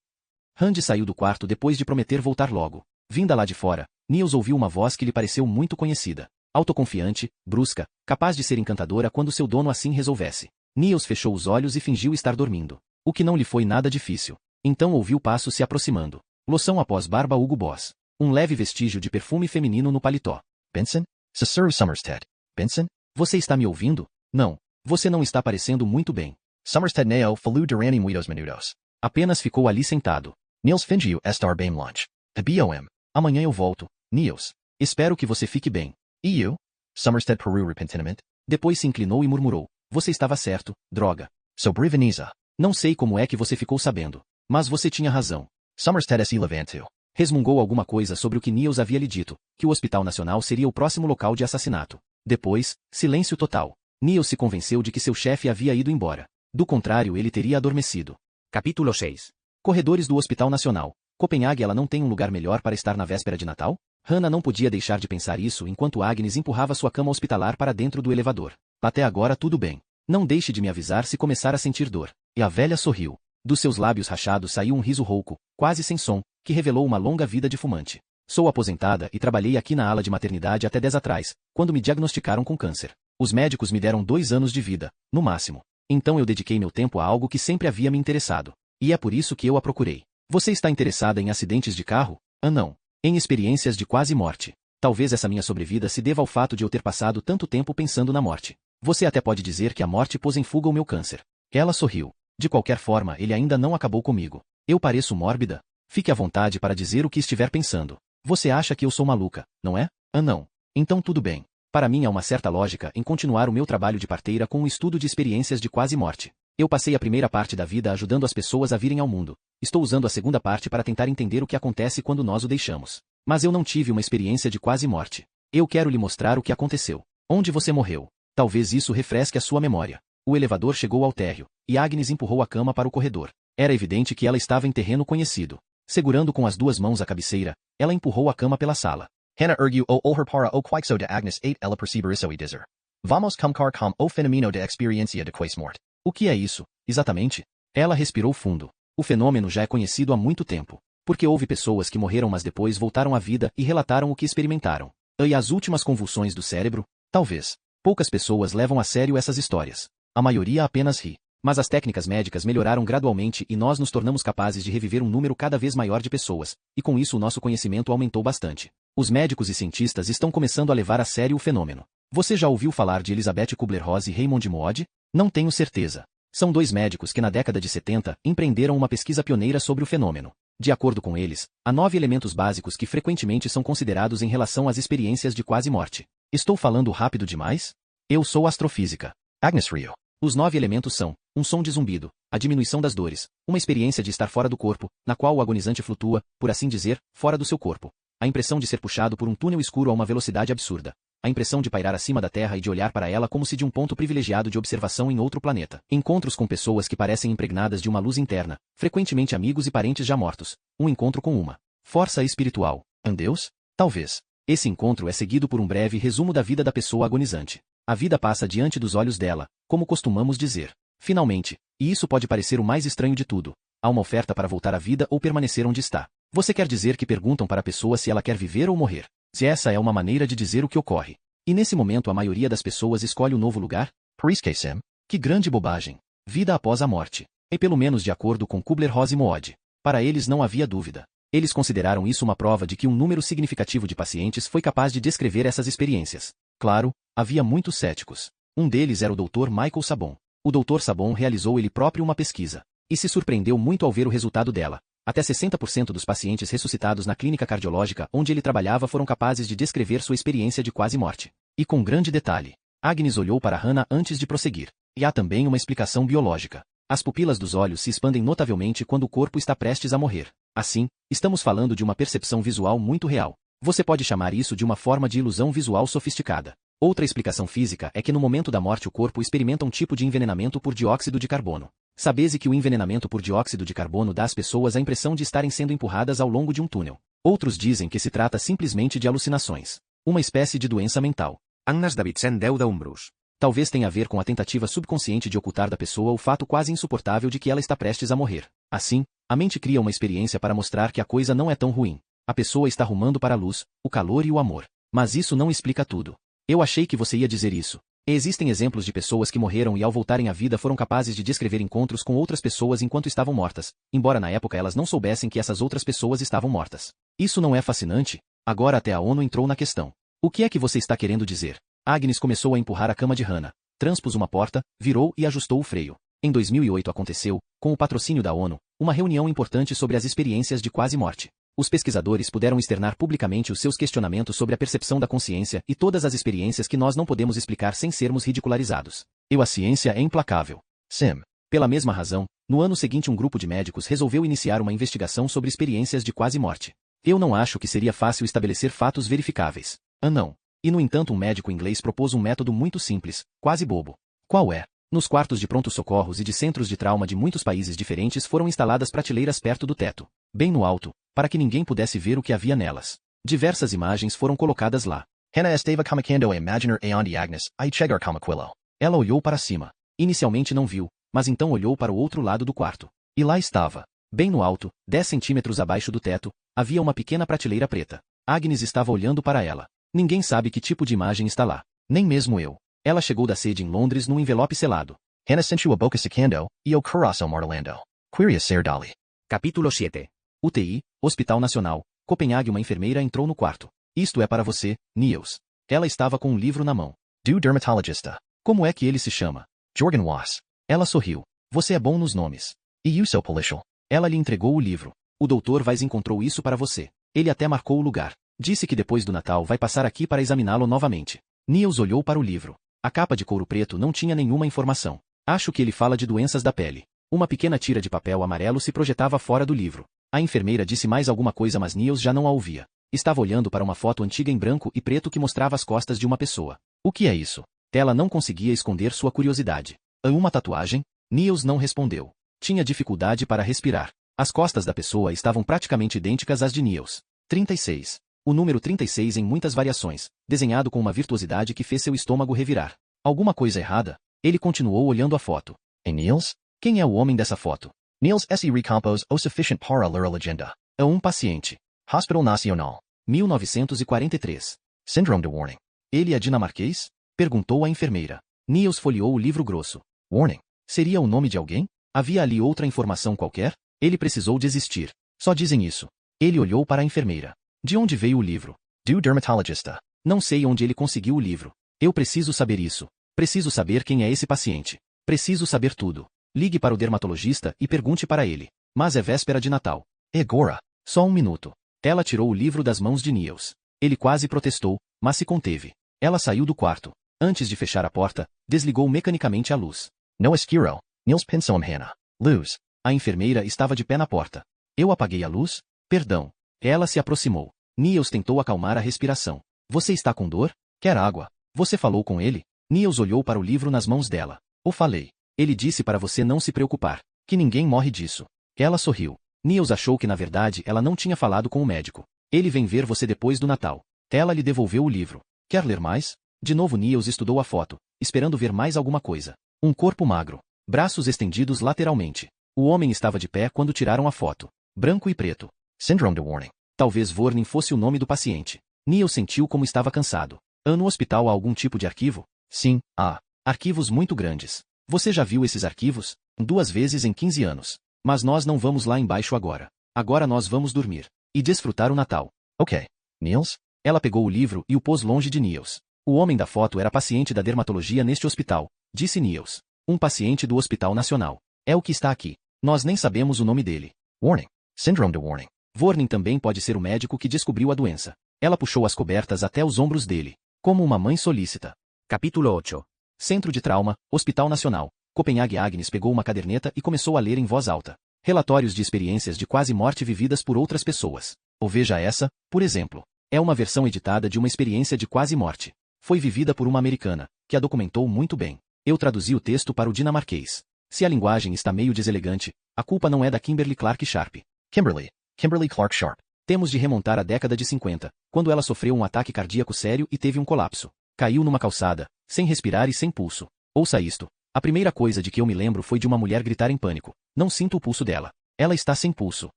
Randy saiu do quarto depois de prometer voltar logo. Vinda lá de fora, Niels ouviu uma voz que lhe pareceu muito conhecida. Autoconfiante, brusca, capaz de ser encantadora quando seu dono assim resolvesse. Niels fechou os olhos e fingiu estar dormindo. O que não lhe foi nada difícil. Então ouviu passos se aproximando. Loção após barba Hugo Boss. Um leve vestígio de perfume feminino no paletó. Benson? Cicero Somerstead. Benson? Você está me ouvindo? Não. Você não está parecendo muito bem. Somerstead neo falu durante muitos minutos. Apenas ficou ali sentado. Niels fingiu estar bem longe. BOM. Amanhã eu volto. Niels. Espero que você fique bem. E eu? Somerstead peru repentinamente. Depois se inclinou e murmurou. Você estava certo, droga. Sobre Veneza. Não sei como é que você ficou sabendo. Mas você tinha razão. Somerstead se levantou. Resmungou alguma coisa sobre o que Niels havia lhe dito, que o Hospital Nacional seria o próximo local de assassinato. Depois, silêncio total. Niels se convenceu de que seu chefe havia ido embora. Do contrário, ele teria adormecido. Capítulo 6. Corredores do Hospital Nacional. Copenhague, ela não tem um lugar melhor para estar na véspera de Natal? Hannah não podia deixar de pensar isso enquanto Agnes empurrava sua cama hospitalar para dentro do elevador. Até agora tudo bem. Não deixe de me avisar se começar a sentir dor. E a velha sorriu. Dos seus lábios rachados saiu um riso rouco, quase sem som, que revelou uma longa vida de fumante. Sou aposentada e trabalhei aqui na ala de maternidade até 10 atrás, quando me diagnosticaram com câncer. Os médicos me deram 2 anos de vida, no máximo. Então eu dediquei meu tempo a algo que sempre havia me interessado. E é por isso que eu a procurei. Você está interessada em acidentes de carro? Ah, não. Em experiências de quase morte. Talvez essa minha sobrevida se deva ao fato de eu ter passado tanto tempo pensando na morte. Você até pode dizer que a morte pôs em fuga o meu câncer. Ela sorriu. De qualquer forma, ele ainda não acabou comigo. Eu pareço mórbida? Fique à vontade para dizer o que estiver pensando. Você acha que eu sou maluca, não é? Ah, não. Então tudo bem. Para mim há uma certa lógica em continuar o meu trabalho de parteira com um estudo de experiências de quase morte. Eu passei a primeira parte da vida ajudando as pessoas a virem ao mundo. Estou usando a segunda parte para tentar entender o que acontece quando nós o deixamos. Mas eu não tive uma experiência de quase morte. Eu quero lhe mostrar o que aconteceu. Onde você morreu. Talvez isso refresque a sua memória. O elevador chegou ao térreo, e Agnes empurrou a cama para o corredor. Era evidente que ela estava em terreno conhecido. Segurando com as 2 mãos a cabeceira, ela empurrou a cama pela sala. Hannah ergu o olher para o quixo de Agnes 8 ela perceber isso e dizer. Vamos começar com o fenomeno de experiência de quase morte. O que é isso, exatamente? Ela respirou fundo. O fenômeno já é conhecido há muito tempo. Porque houve pessoas que morreram mas depois voltaram à vida e relataram o que experimentaram. E as últimas convulsões do cérebro? Talvez. Poucas pessoas levam a sério essas histórias. A maioria apenas ri. Mas as técnicas médicas melhoraram gradualmente e nós nos tornamos capazes de reviver um número cada vez maior de pessoas, e com isso o nosso conhecimento aumentou bastante. Os médicos e cientistas estão começando a levar a sério o fenômeno. Você já ouviu falar de Elizabeth Kubler-Ross e Raymond Moody? Não tenho certeza. São 2 médicos que na década de 70 empreenderam uma pesquisa pioneira sobre o fenômeno. De acordo com eles, há 9 elementos básicos que frequentemente são considerados em relação às experiências de quase morte. Estou falando rápido demais? Eu sou astrofísica. Agnes Rio. Os 9 elementos são: um som de zumbido, a diminuição das dores, uma experiência de estar fora do corpo, na qual o agonizante flutua, por assim dizer, fora do seu corpo. A impressão de ser puxado por um túnel escuro a uma velocidade absurda. A impressão de pairar acima da Terra e de olhar para ela como se de um ponto privilegiado de observação em outro planeta. Encontros com pessoas que parecem impregnadas de uma luz interna, frequentemente amigos e parentes já mortos. Um encontro com uma força espiritual. Deus? Talvez. Esse encontro é seguido por um breve resumo da vida da pessoa agonizante. A vida passa diante dos olhos dela, como costumamos dizer. Finalmente, e isso pode parecer o mais estranho de tudo, há uma oferta para voltar à vida ou permanecer onde está. Você quer dizer que perguntam para a pessoa se ela quer viver ou morrer? Se essa é uma maneira de dizer o que ocorre. E nesse momento a maioria das pessoas escolhe o novo lugar? Priscasem. Que grande bobagem. Vida após a morte. E pelo menos de acordo com Kubler-Ross e Moody. Para eles não havia dúvida. Eles consideraram isso uma prova de que um número significativo de pacientes foi capaz de descrever essas experiências. Claro, havia muitos céticos. Um deles era o Dr. Michael Sabon. O Dr. Sabon realizou ele próprio uma pesquisa. E se surpreendeu muito ao ver o resultado dela. Até 60% dos pacientes ressuscitados na clínica cardiológica onde ele trabalhava foram capazes de descrever sua experiência de quase morte. E com grande detalhe. Agnes olhou para Hannah antes de prosseguir. E há também uma explicação biológica. As pupilas dos olhos se expandem notavelmente quando o corpo está prestes a morrer. Assim, estamos falando de uma percepção visual muito real. Você pode chamar isso de uma forma de ilusão visual sofisticada. Outra explicação física é que no momento da morte o corpo experimenta um tipo de envenenamento por dióxido de carbono. Sabes que o envenenamento por dióxido de carbono dá às pessoas a impressão de estarem sendo empurradas ao longo de um túnel. Outros dizem que se trata simplesmente de alucinações. Uma espécie de doença mental. Agnes Davidsen deu d'ombros. Talvez tenha a ver com a tentativa subconsciente de ocultar da pessoa o fato quase insuportável de que ela está prestes a morrer. Assim, a mente cria uma experiência para mostrar que a coisa não é tão ruim. A pessoa está rumando para a luz, o calor e o amor. Mas isso não explica tudo. Eu achei que você ia dizer isso. Existem exemplos de pessoas que morreram e ao voltarem à vida foram capazes de descrever encontros com outras pessoas enquanto estavam mortas, embora na época elas não soubessem que essas outras pessoas estavam mortas. Isso não é fascinante? Agora até a ONU entrou na questão. O que é que você está querendo dizer? Agnes começou a empurrar a cama de Hannah, transpôs uma porta, virou e ajustou o freio. Em 2008 aconteceu, com o patrocínio da ONU, uma reunião importante sobre as experiências de quase morte. Os pesquisadores puderam externar publicamente os seus questionamentos sobre a percepção da consciência e todas as experiências que nós não podemos explicar sem sermos ridicularizados. A ciência é implacável. Sim. Pela mesma razão, no ano seguinte um grupo de médicos resolveu iniciar uma investigação sobre experiências de quase morte. Eu não acho que seria fácil estabelecer fatos verificáveis. Não. E no entanto um médico inglês propôs um método muito simples, quase bobo. Qual é? Nos quartos de pronto-socorros e de centros de trauma de muitos países diferentes foram instaladas prateleiras perto do teto, bem no alto, para que ninguém pudesse ver o que havia nelas. Diversas imagens foram colocadas lá. Hannah estava comunicando a imaginar aonde Agnes ia chegar como aquilo. Ela olhou para cima. Inicialmente não viu, mas então olhou para o outro lado do quarto. E lá estava. Bem no alto, 10 centímetros abaixo do teto, havia uma pequena prateleira preta. Agnes estava olhando para ela. Ninguém sabe que tipo de imagem está lá. Nem mesmo eu. Ela chegou da sede em Londres num envelope selado. Hannah sentiu a boca secando, e o coração martelando. Queria ser dali. Capítulo 7. UTI, Hospital Nacional, Copenhague. Uma enfermeira entrou no quarto. Isto é para você, Niels. Ela estava com um livro na mão. Do dermatologista. Como é que ele se chama? Jorgen Was. Ela sorriu. Você é bom nos nomes. E o seu policial? Ela lhe entregou o livro. O Dr. Weiss encontrou isso para você. Ele até marcou o lugar. Disse que depois do Natal vai passar aqui para examiná-lo novamente. Niels olhou para o livro. A capa de couro preto não tinha nenhuma informação. Acho que ele fala de doenças da pele. Uma pequena tira de papel amarelo se projetava fora do livro. A enfermeira disse mais alguma coisa mas Niels já não a ouvia. Estava olhando para uma foto antiga em branco e preto que mostrava as costas de uma pessoa. O que é isso? Ela não conseguia esconder sua curiosidade. Uma tatuagem? Niels não respondeu. Tinha dificuldade para respirar. As costas da pessoa estavam praticamente idênticas às de Niels. 36. O número 36 em muitas variações, desenhado com uma virtuosidade que fez seu estômago revirar. Alguma coisa errada? Ele continuou olhando a foto. E Niels? Quem é o homem dessa foto? Niels se recompôs o suficiente para ler a legenda. É um paciente. Hospital Nacional. 1943. Síndrome de Warning. Ele é dinamarquês? Perguntou a enfermeira. Niels folheou o livro grosso. Warning. Seria o nome de alguém? Havia ali outra informação qualquer? Ele precisou desistir. Só dizem isso. Ele olhou para a enfermeira. De onde veio o livro? Do dermatologista. Não sei onde ele conseguiu o livro. Eu preciso saber isso. Preciso saber quem é esse paciente. Preciso saber tudo. Ligue para o dermatologista e pergunte para ele. Mas é véspera de Natal. E agora? Só um minuto. Ela tirou o livro das mãos de Niels. Ele quase protestou, mas se conteve. Ela saiu do quarto. Antes de fechar a porta, desligou mecanicamente a luz. No esquiro. Niels pensou em Hannah. Luz. A enfermeira estava de pé na porta. Eu apaguei a luz? Perdão. Ela se aproximou. Niels tentou acalmar a respiração. Você está com dor? Quer água? Você falou com ele? Niels olhou para o livro nas mãos dela. O falei. Ele disse para você não se preocupar. Que ninguém morre disso. Ela sorriu. Niels achou que na verdade ela não tinha falado com o médico. Ele vem ver você depois do Natal. Ela lhe devolveu o livro. Quer ler mais? De novo Niels estudou a foto, esperando ver mais alguma coisa. Um corpo magro. Braços estendidos lateralmente. O homem estava de pé quando tiraram a foto. Branco e preto. Síndrome de Warning. Talvez Warning fosse o nome do paciente. Niels sentiu como estava cansado. No hospital há algum tipo de arquivo? Sim, há. Arquivos muito grandes. Você já viu esses arquivos? 2 vezes em 15 anos. Mas nós não vamos lá embaixo agora. Agora nós vamos dormir. e desfrutar o Natal. Okay. Niels? Ela pegou o livro e o pôs longe de Niels. O homem da foto era paciente da dermatologia neste hospital, disse Niels. Um paciente do Hospital Nacional. É o que está aqui. Nós nem sabemos o nome dele. Warning. Syndrome de Warning. Warning também pode ser o médico que descobriu a doença. Ela puxou as cobertas até os ombros dele, como uma mãe solícita. Capítulo 8. Centro de Trauma, Hospital Nacional. Copenhague. Agnes pegou uma caderneta e começou a ler em voz alta. Relatórios de experiências de quase morte vividas por outras pessoas. Ou veja essa, por exemplo. É uma versão editada de uma experiência de quase morte. Foi vivida por uma americana, que a documentou muito bem. Eu traduzi o texto para o dinamarquês. Se a linguagem está meio deselegante, a culpa não é da Kimberly Clark Sharp. Kimberly Clark Sharp. Temos de remontar à década de 50, quando ela sofreu um ataque cardíaco sério e teve um colapso. Caiu numa calçada, sem respirar e sem pulso. Ouça isto. A primeira coisa de que eu me lembro foi de uma mulher gritar em pânico. Não sinto o pulso dela. Ela está sem pulso.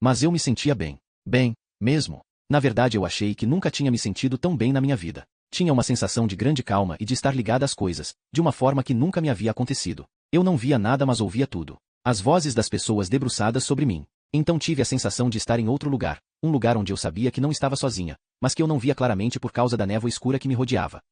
Mas eu me sentia bem. Bem, mesmo. Na verdade eu achei que nunca tinha me sentido tão bem na minha vida. Tinha uma sensação de grande calma e de estar ligada às coisas, de uma forma que nunca me havia acontecido. Eu não via nada mas ouvia tudo. As vozes das pessoas debruçadas sobre mim. Então tive a sensação de estar em outro lugar, um lugar onde eu sabia que não estava sozinha, mas que eu não via claramente por causa da névoa escura que me rodeava.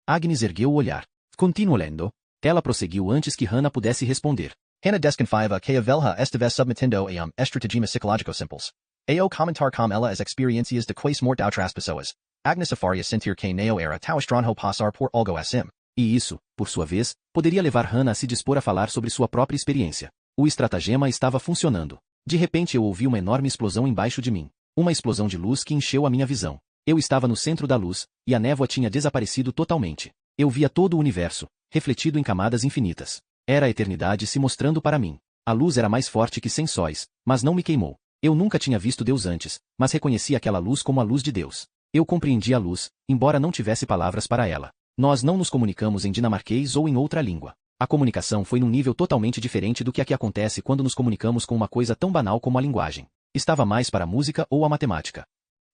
Agnes ergueu o olhar. Continuo lendo. Ela prosseguiu antes que Hannah pudesse responder. Hannah desconfiava que a velha estivesse submetendo a estratagemas psicológicos simples. Ao comentar com ela as experiências de quais morte outras pessoas. Agnes faria sentir que não era tão estranho passar por algo assim. E isso, por sua vez, poderia levar Hannah a se dispor a falar sobre sua própria experiência. O estratagema estava funcionando. De repente eu ouvi uma enorme explosão embaixo de mim. Uma explosão de luz que encheu a minha visão. Eu estava no centro da luz, e a névoa tinha desaparecido totalmente. Eu via todo o universo, refletido em camadas infinitas. Era a eternidade se mostrando para mim. A luz era mais forte que 100 sóis, mas não me queimou. Eu nunca tinha visto Deus antes, mas reconheci aquela luz como a luz de Deus. Eu compreendi a luz, embora não tivesse palavras para ela. Nós não nos comunicamos em dinamarquês ou em outra língua. A comunicação foi num nível totalmente diferente do que aqui acontece quando nos comunicamos com uma coisa tão banal como a linguagem. Estava mais para a música ou a matemática.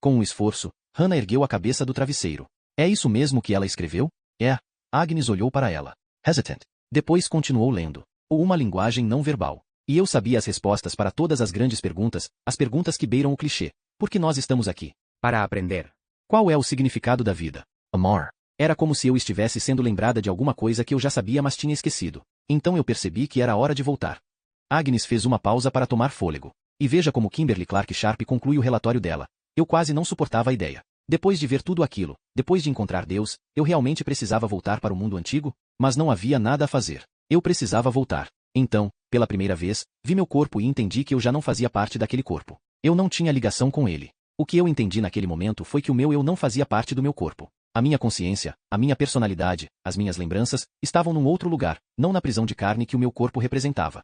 Com um esforço, Hannah ergueu a cabeça do travesseiro. É isso mesmo que ela escreveu? É. Agnes olhou para ela. Hesitant. Depois continuou lendo. Ou uma linguagem não verbal. E eu sabia as respostas para todas as grandes perguntas, as perguntas que beiram o clichê. Por que nós estamos aqui? Para aprender. Qual é o significado da vida? Amar. Era como se eu estivesse sendo lembrada de alguma coisa que eu já sabia mas tinha esquecido. Então eu percebi que era hora de voltar. Agnes fez uma pausa para tomar fôlego. E veja como Kimberly Clark Sharp conclui o relatório dela. Eu quase não suportava a ideia. Depois de ver tudo aquilo, depois de encontrar Deus, eu realmente precisava voltar para o mundo antigo? Mas não havia nada a fazer. Eu precisava voltar. Então, pela primeira vez, vi meu corpo e entendi que eu já não fazia parte daquele corpo. Eu não tinha ligação com ele. O que eu entendi naquele momento foi que o meu eu não fazia parte do meu corpo. A minha consciência, a minha personalidade, as minhas lembranças, estavam num outro lugar, não na prisão de carne que o meu corpo representava.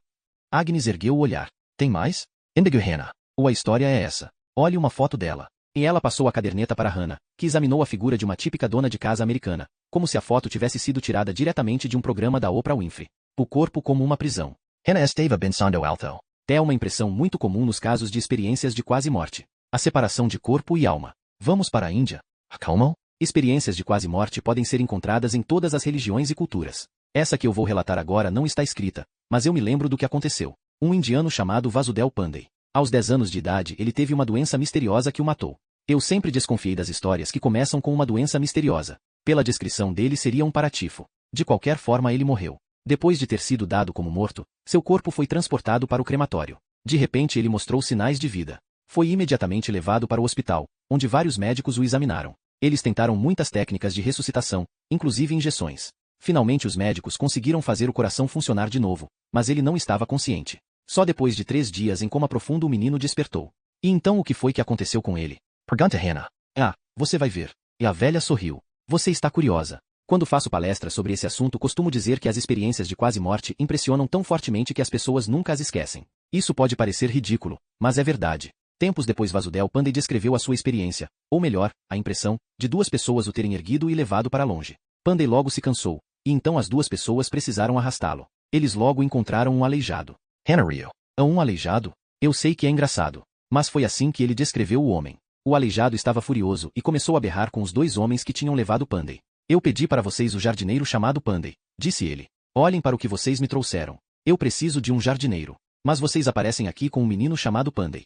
Agnes ergueu o olhar. Tem mais? Indigo Hannah. Ou a história é essa. Olhe uma foto dela. E ela passou a caderneta para Hannah, que examinou a figura de uma típica dona de casa americana, como se a foto tivesse sido tirada diretamente de um programa da Oprah Winfrey. O corpo como uma prisão. Hannah estava pensando alto. É uma impressão muito comum nos casos de experiências de quase morte. A separação de corpo e alma. Vamos para a Índia. Como? Experiências de quase morte podem ser encontradas em todas as religiões e culturas. Essa que eu vou relatar agora não está escrita, mas eu me lembro do que aconteceu. Um indiano chamado Vasudel Pandey. Aos 10 anos de idade ele teve uma doença misteriosa que o matou. Eu sempre desconfiei das histórias que começam com uma doença misteriosa. Pela descrição dele seria um paratifo. De qualquer forma ele morreu. Depois de ter sido dado como morto, seu corpo foi transportado para o crematório. De repente ele mostrou sinais de vida. Foi imediatamente levado para o hospital, onde vários médicos o examinaram. Eles tentaram muitas técnicas de ressuscitação, inclusive injeções. Finalmente os médicos conseguiram fazer o coração funcionar de novo, mas ele não estava consciente. Só depois de 3 dias em coma profundo o menino despertou. E então o que foi que aconteceu com ele? Pergunta Hannah. Ah, você vai ver. E a velha sorriu. Você está curiosa. Quando faço palestras sobre esse assunto costumo dizer que as experiências de quase morte impressionam tão fortemente que as pessoas nunca as esquecem. Isso pode parecer ridículo, mas é verdade. Tempos depois Vasudel Pandey descreveu a sua experiência, ou melhor, a impressão, de 2 pessoas o terem erguido e levado para longe. Pandey logo se cansou, e então as 2 pessoas precisaram arrastá-lo. Eles logo encontraram um aleijado. Hannah riu. Um aleijado? Eu sei que é engraçado. Mas foi assim que ele descreveu o homem. O aleijado estava furioso e começou a berrar com os 2 homens que tinham levado Pandey. Eu pedi para vocês o jardineiro chamado Pandey, disse ele. Olhem para o que vocês me trouxeram. Eu preciso de um jardineiro. Mas vocês aparecem aqui com um menino chamado Pandey.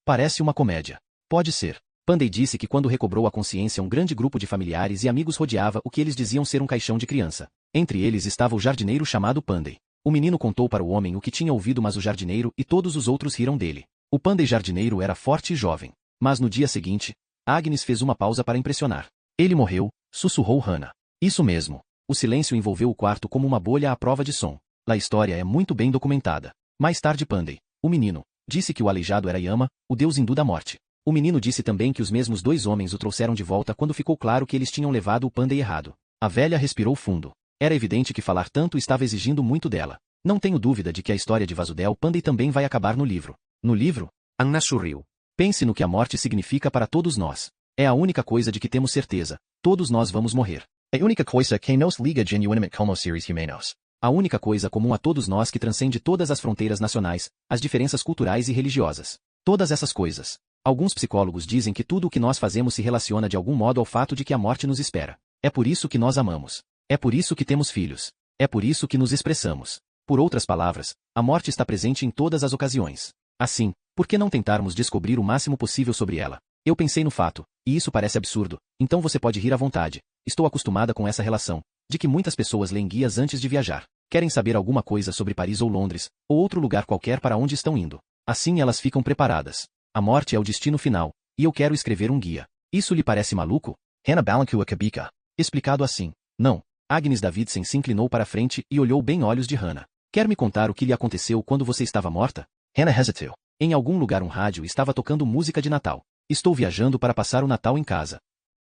Parece uma comédia. Pode ser. Pandey disse que quando recobrou a consciência um grande grupo de familiares e amigos rodeava o que eles diziam ser um caixão de criança. Entre eles estava o jardineiro chamado Pandey. O menino contou para o homem o que tinha ouvido, mas o jardineiro e todos os outros riram dele. O Pandey jardineiro era forte e jovem. Mas no dia seguinte, Agnes fez uma pausa para impressionar. Ele morreu, sussurrou Hannah. Isso mesmo. O silêncio envolveu o quarto como uma bolha à prova de som. A história é muito bem documentada. Mais tarde Pandey, o menino, disse que o aleijado era Yama, o deus hindu da morte. O menino disse também que os mesmos dois homens o trouxeram de volta quando ficou claro que eles tinham levado o Pandey errado. A velha respirou fundo. Era evidente que falar tanto estava exigindo muito dela. Não tenho dúvida de que a história de Vasudel Pandey também vai acabar no livro. No livro? Anna sorriu. Pense no que a morte significa para todos nós. É a única coisa de que temos certeza. Todos nós vamos morrer. A única coisa que nos liga genuinamente como seres humanos. A única coisa comum a todos nós que transcende todas as fronteiras nacionais, as diferenças culturais e religiosas. Todas essas coisas. Alguns psicólogos dizem que tudo o que nós fazemos se relaciona de algum modo ao fato de que a morte nos espera. É por isso que nós amamos. É por isso que temos filhos. É por isso que nos expressamos. Por outras palavras, a morte está presente em todas as ocasiões. Assim, por que não tentarmos descobrir o máximo possível sobre ela? Eu pensei no fato, e isso parece absurdo, então você pode rir à vontade. Estou acostumada com essa relação, de que muitas pessoas leem guias antes de viajar. Querem saber alguma coisa sobre Paris ou Londres, ou outro lugar qualquer para onde estão indo. Assim elas ficam preparadas. A morte é o destino final, e eu quero escrever um guia. Isso lhe parece maluco? Hannah Balancoa Kabika. Explicado assim. Não. Agnes Davidson se inclinou para a frente e olhou bem olhos de Hannah. Quer me contar o que lhe aconteceu quando você estava morta? Hannah hesitou. Em algum lugar um rádio estava tocando música de Natal. Estou viajando para passar o Natal em casa.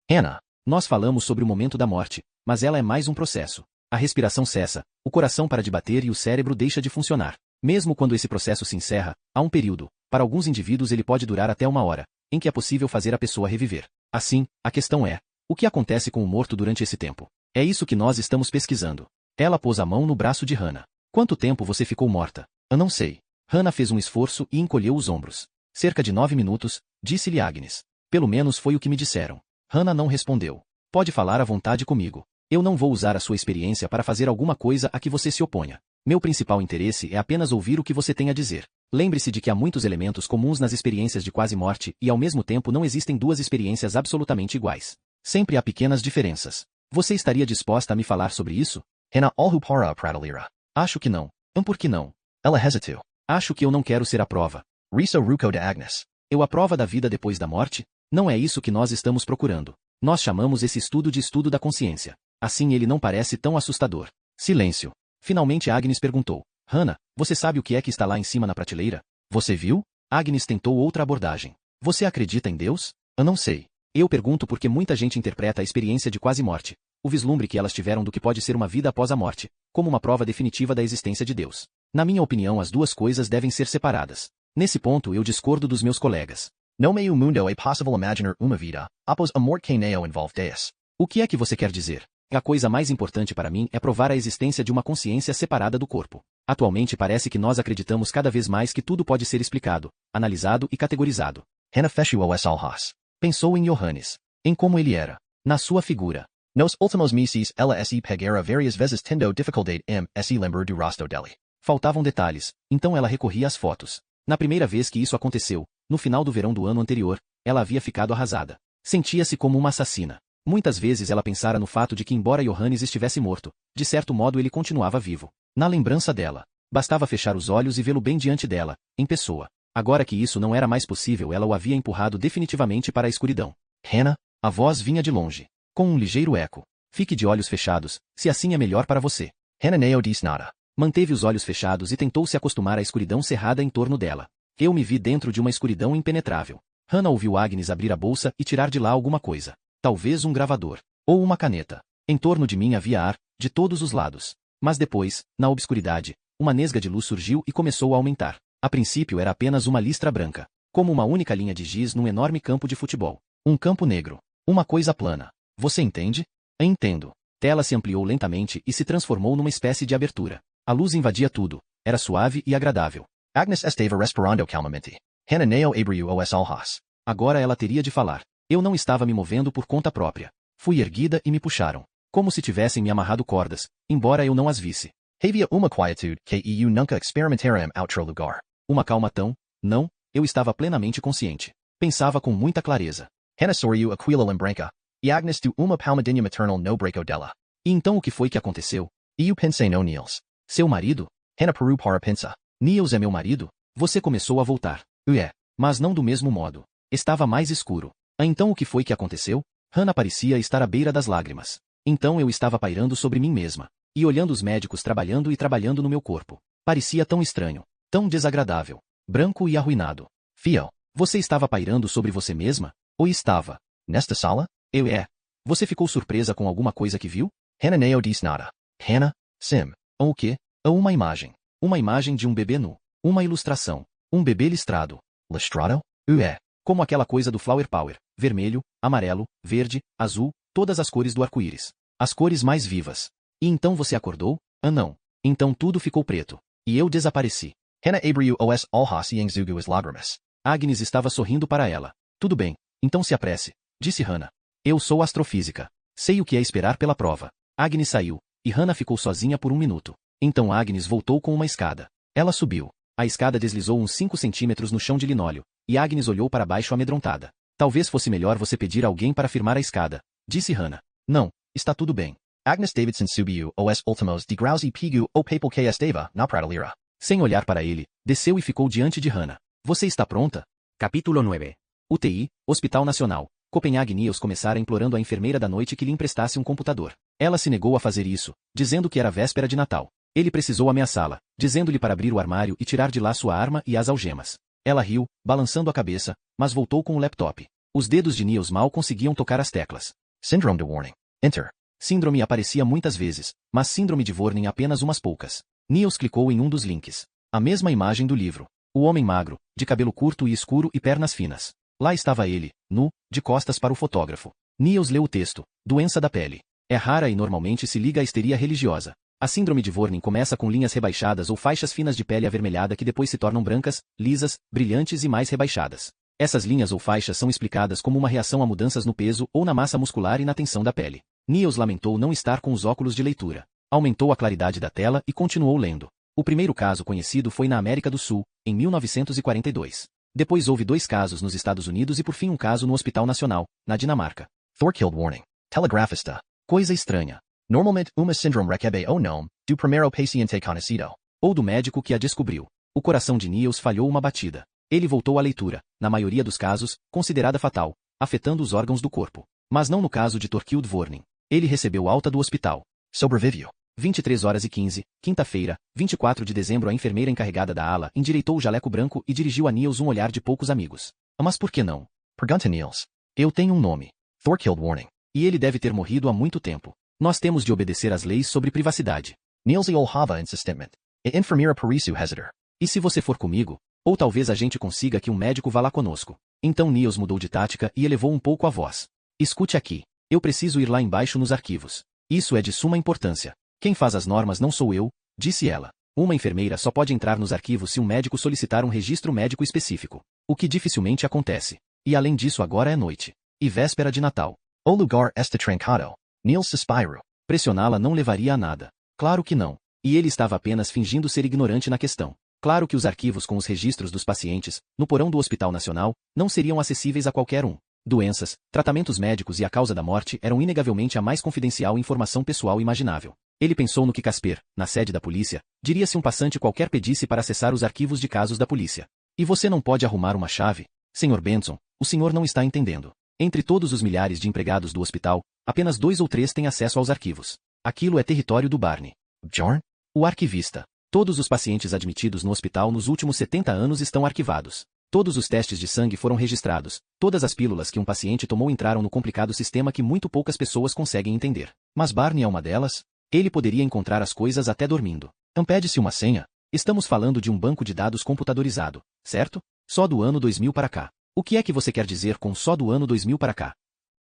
Hannah. Nós falamos sobre o momento da morte, mas ela é mais um processo. A respiração cessa, o coração para de bater e o cérebro deixa de funcionar. Mesmo quando esse processo se encerra, há um período, para alguns indivíduos ele pode durar até 1 hora, em que é possível fazer a pessoa reviver. Assim, a questão é, o que acontece com o morto durante esse tempo? É isso que nós estamos pesquisando. Ela pôs a mão no braço de Hannah. Quanto tempo você ficou morta? Eu não sei. Hannah fez um esforço e encolheu os ombros. Cerca de 9 minutos, disse-lhe Agnes. Pelo menos foi o que me disseram. Hannah não respondeu. Pode falar à vontade comigo. Eu não vou usar a sua experiência para fazer alguma coisa a que você se oponha. Meu principal interesse é apenas ouvir o que você tem a dizer. Lembre-se de que há muitos elementos comuns nas experiências de quase morte e ao mesmo tempo não existem duas experiências absolutamente iguais. Sempre há pequenas diferenças. Você estaria disposta a me falar sobre isso? Hannah Olhupara Pradalira. Acho que não. Por que não? Ela hesitou. Acho que eu não quero ser a prova. Riso Ruko de Agnes. Eu a prova da vida depois da morte? Não é isso que nós estamos procurando. Nós chamamos esse estudo de estudo da consciência. Assim ele não parece tão assustador. Silêncio. Finalmente Agnes perguntou. Hannah, você sabe o que é que está lá em cima na prateleira? Você viu? Agnes tentou outra abordagem. Você acredita em Deus? Eu não sei. Eu pergunto porque muita gente interpreta a experiência de quase morte, o vislumbre que elas tiveram do que pode ser uma vida após a morte, como uma prova definitiva da existência de Deus. Na minha opinião as duas coisas devem ser separadas. Nesse ponto eu discordo dos meus colegas. No meio mundo é possível imaginar uma vida, após a morte que neo envolve Deus. O que é que você quer dizer? A coisa mais importante para mim é provar a existência de uma consciência separada do corpo. Atualmente parece que nós acreditamos cada vez mais que tudo pode ser explicado, analisado e categorizado. Hannah fechou os olhos. Pensou em Johannes. Em como ele era. Na sua figura. Nos últimos meses ela se pegara várias vezes tendo dificuldade se lembrar do rosto dele. Faltavam detalhes, então ela recorria às fotos. Na primeira vez que isso aconteceu, no final do verão do ano anterior, ela havia ficado arrasada. Sentia-se como uma assassina. Muitas vezes ela pensara no fato de que embora Johannes estivesse morto, de certo modo ele continuava vivo. Na lembrança dela. Bastava fechar os olhos e vê-lo bem diante dela, em pessoa. Agora que isso não era mais possível ela o havia empurrado definitivamente para a escuridão. Hannah, a voz vinha de longe. Com um ligeiro eco. Fique de olhos fechados, se assim é melhor para você. Hannah não disse nada. Manteve os olhos fechados e tentou se acostumar à escuridão cerrada em torno dela. Eu me vi dentro de uma escuridão impenetrável. Hannah ouviu Agnes abrir a bolsa e tirar de lá alguma coisa. Talvez um gravador. Ou uma caneta. Em torno de mim havia ar, de todos os lados. Mas depois, na obscuridade, uma nesga de luz surgiu e começou a aumentar. A princípio era apenas uma listra branca. Como uma única linha de giz num enorme campo de futebol. Um campo negro. Uma coisa plana. Você entende? Entendo. Tela se ampliou lentamente e se transformou numa espécie de abertura. A luz invadia tudo. Era suave e agradável. Agnes estava respirando calmamente. Hannah não abriu os olhos. Agora ela teria de falar. Eu não estava me movendo por conta própria. Fui erguida e me puxaram. Como se tivessem me amarrado cordas, embora eu não as visse. Havia uma quietude que eu nunca experimentara em outro lugar. Uma calma tão... Não, eu estava plenamente consciente. Pensava com muita clareza. Hannah sorriu aquila lembranca. E Agnes tu uma palmadinha maternal no breco dela. E então o que foi que aconteceu? Eu pensei no Niels. Seu marido? Hannah peru para pensa. Niels é meu marido? Você começou a voltar. É. Mas não do mesmo modo. Estava mais escuro. Então o que foi que aconteceu? Hannah parecia estar à beira das lágrimas. Então eu estava pairando sobre mim mesma. E olhando os médicos trabalhando e trabalhando no meu corpo. Parecia tão estranho. Tão desagradável. Branco e arruinado. Fio. Você estava pairando sobre você mesma? Ou estava? Nesta sala? É. Você ficou surpresa com alguma coisa que viu? Hannah neo disse nada. Hannah, sim. Ou o quê? Ou uma imagem. Uma imagem de um bebê nu. Uma ilustração. Um bebê listrado. Listrado? É. Como aquela coisa do Flower Power. Vermelho, amarelo, verde, azul, todas as cores do arco-íris. As cores mais vivas. E então você acordou? Ah não. Então tudo ficou preto. E eu desapareci. Hannah abriu os olhos e enxugou as lágrimas. Agnes estava sorrindo para ela. Tudo bem. Então se apresse. Disse Hannah. Eu sou astrofísica. Sei o que é esperar pela prova. Agnes saiu. E Hannah ficou sozinha por um minuto. Então Agnes voltou com uma escada. Ela subiu. A escada deslizou uns 5 centímetros no chão de linóleo. E Agnes olhou para baixo amedrontada. Talvez fosse melhor você pedir a alguém para firmar a escada. Disse Hannah. Não. Está tudo bem. Agnes Davidson subiu os últimos degraus e pegou o papel que estava na prateleira. Sem olhar para ele, desceu e ficou diante de Hannah. Você está pronta? Capítulo 9. UTI, Hospital Nacional. Copenhague. Niels começara implorando à enfermeira da noite que lhe emprestasse um computador. Ela se negou a fazer isso, dizendo que era véspera de Natal. Ele precisou ameaçá-la, dizendo-lhe para abrir o armário e tirar de lá sua arma e as algemas. Ela riu, balançando a cabeça, mas voltou com o laptop. Os dedos de Niels mal conseguiam tocar as teclas. Syndrome de Warning. Enter. Síndrome aparecia muitas vezes, mas síndrome de Warning apenas umas poucas. Niels clicou em um dos links. A mesma imagem do livro. O homem magro, de cabelo curto e escuro e pernas finas. Lá estava ele, nu, de costas para o fotógrafo. Niels leu o texto. Doença da pele. É rara e normalmente se liga à histeria religiosa. A síndrome de Warning começa com linhas rebaixadas ou faixas finas de pele avermelhada que depois se tornam brancas, lisas, brilhantes e mais rebaixadas. Essas linhas ou faixas são explicadas como uma reação a mudanças no peso ou na massa muscular e na tensão da pele. Niels lamentou não estar com os óculos de leitura. Aumentou a claridade da tela e continuou lendo. O primeiro caso conhecido foi na América do Sul, em 1942. Depois houve 2 casos nos Estados Unidos e por fim um caso no Hospital Nacional, na Dinamarca. Thorkild Warning. Telegrafista. Coisa estranha. Normalmente uma síndrome recebe o nome do primeiro paciente conhecido. Ou do médico que a descobriu. O coração de Niels falhou uma batida. Ele voltou à leitura, na maioria dos casos, considerada fatal, afetando os órgãos do corpo. Mas não no caso de Thorkild Warning. Ele recebeu alta do hospital. Sobreviveu. 23h15, quinta-feira, 24 de dezembro. A enfermeira encarregada da ala endireitou o jaleco branco e dirigiu a Niels um olhar de poucos amigos. Mas por que não? Pergunta Niels. Eu tenho um nome. Thorkild Warning. E ele deve ter morrido há muito tempo. Nós temos de obedecer às leis sobre privacidade. Niels e olhava insistentmente. A enfermeira por isso hesitar. E se você for comigo? Ou talvez a gente consiga que um médico vá lá conosco. Então Niels mudou de tática e elevou um pouco a voz. Escute aqui. Eu preciso ir lá embaixo nos arquivos. Isso é de suma importância. Quem faz as normas não sou eu, disse ela. Uma enfermeira só pode entrar nos arquivos se um médico solicitar um registro médico específico. O que dificilmente acontece. E além disso agora é noite. E véspera de Natal. O lugar está trancado. Niels suspirou. Pressioná-la não levaria a nada. Claro que não. E ele estava apenas fingindo ser ignorante na questão. Claro que os arquivos com os registros dos pacientes, no porão do Hospital Nacional, não seriam acessíveis a qualquer um. Doenças, tratamentos médicos e a causa da morte eram inegavelmente a mais confidencial informação pessoal imaginável. Ele pensou no que Casper, na sede da polícia, diria se um passante qualquer pedisse para acessar os arquivos de casos da polícia. E você não pode arrumar uma chave? Sr. Benson, o senhor não está entendendo. Entre todos os milhares de empregados do hospital, apenas 2 ou 3 têm acesso aos arquivos. Aquilo é território do Barney. Bjorn? O arquivista. Todos os pacientes admitidos no hospital nos últimos 70 anos estão arquivados. Todos os testes de sangue foram registrados. Todas as pílulas que um paciente tomou entraram no complicado sistema que muito poucas pessoas conseguem entender. Mas Barney é uma delas? Ele poderia encontrar as coisas até dormindo. Pede-se uma senha? Estamos falando de um banco de dados computadorizado, certo? Só do ano 2000 para cá. O que é que você quer dizer com só do ano 2000 para cá?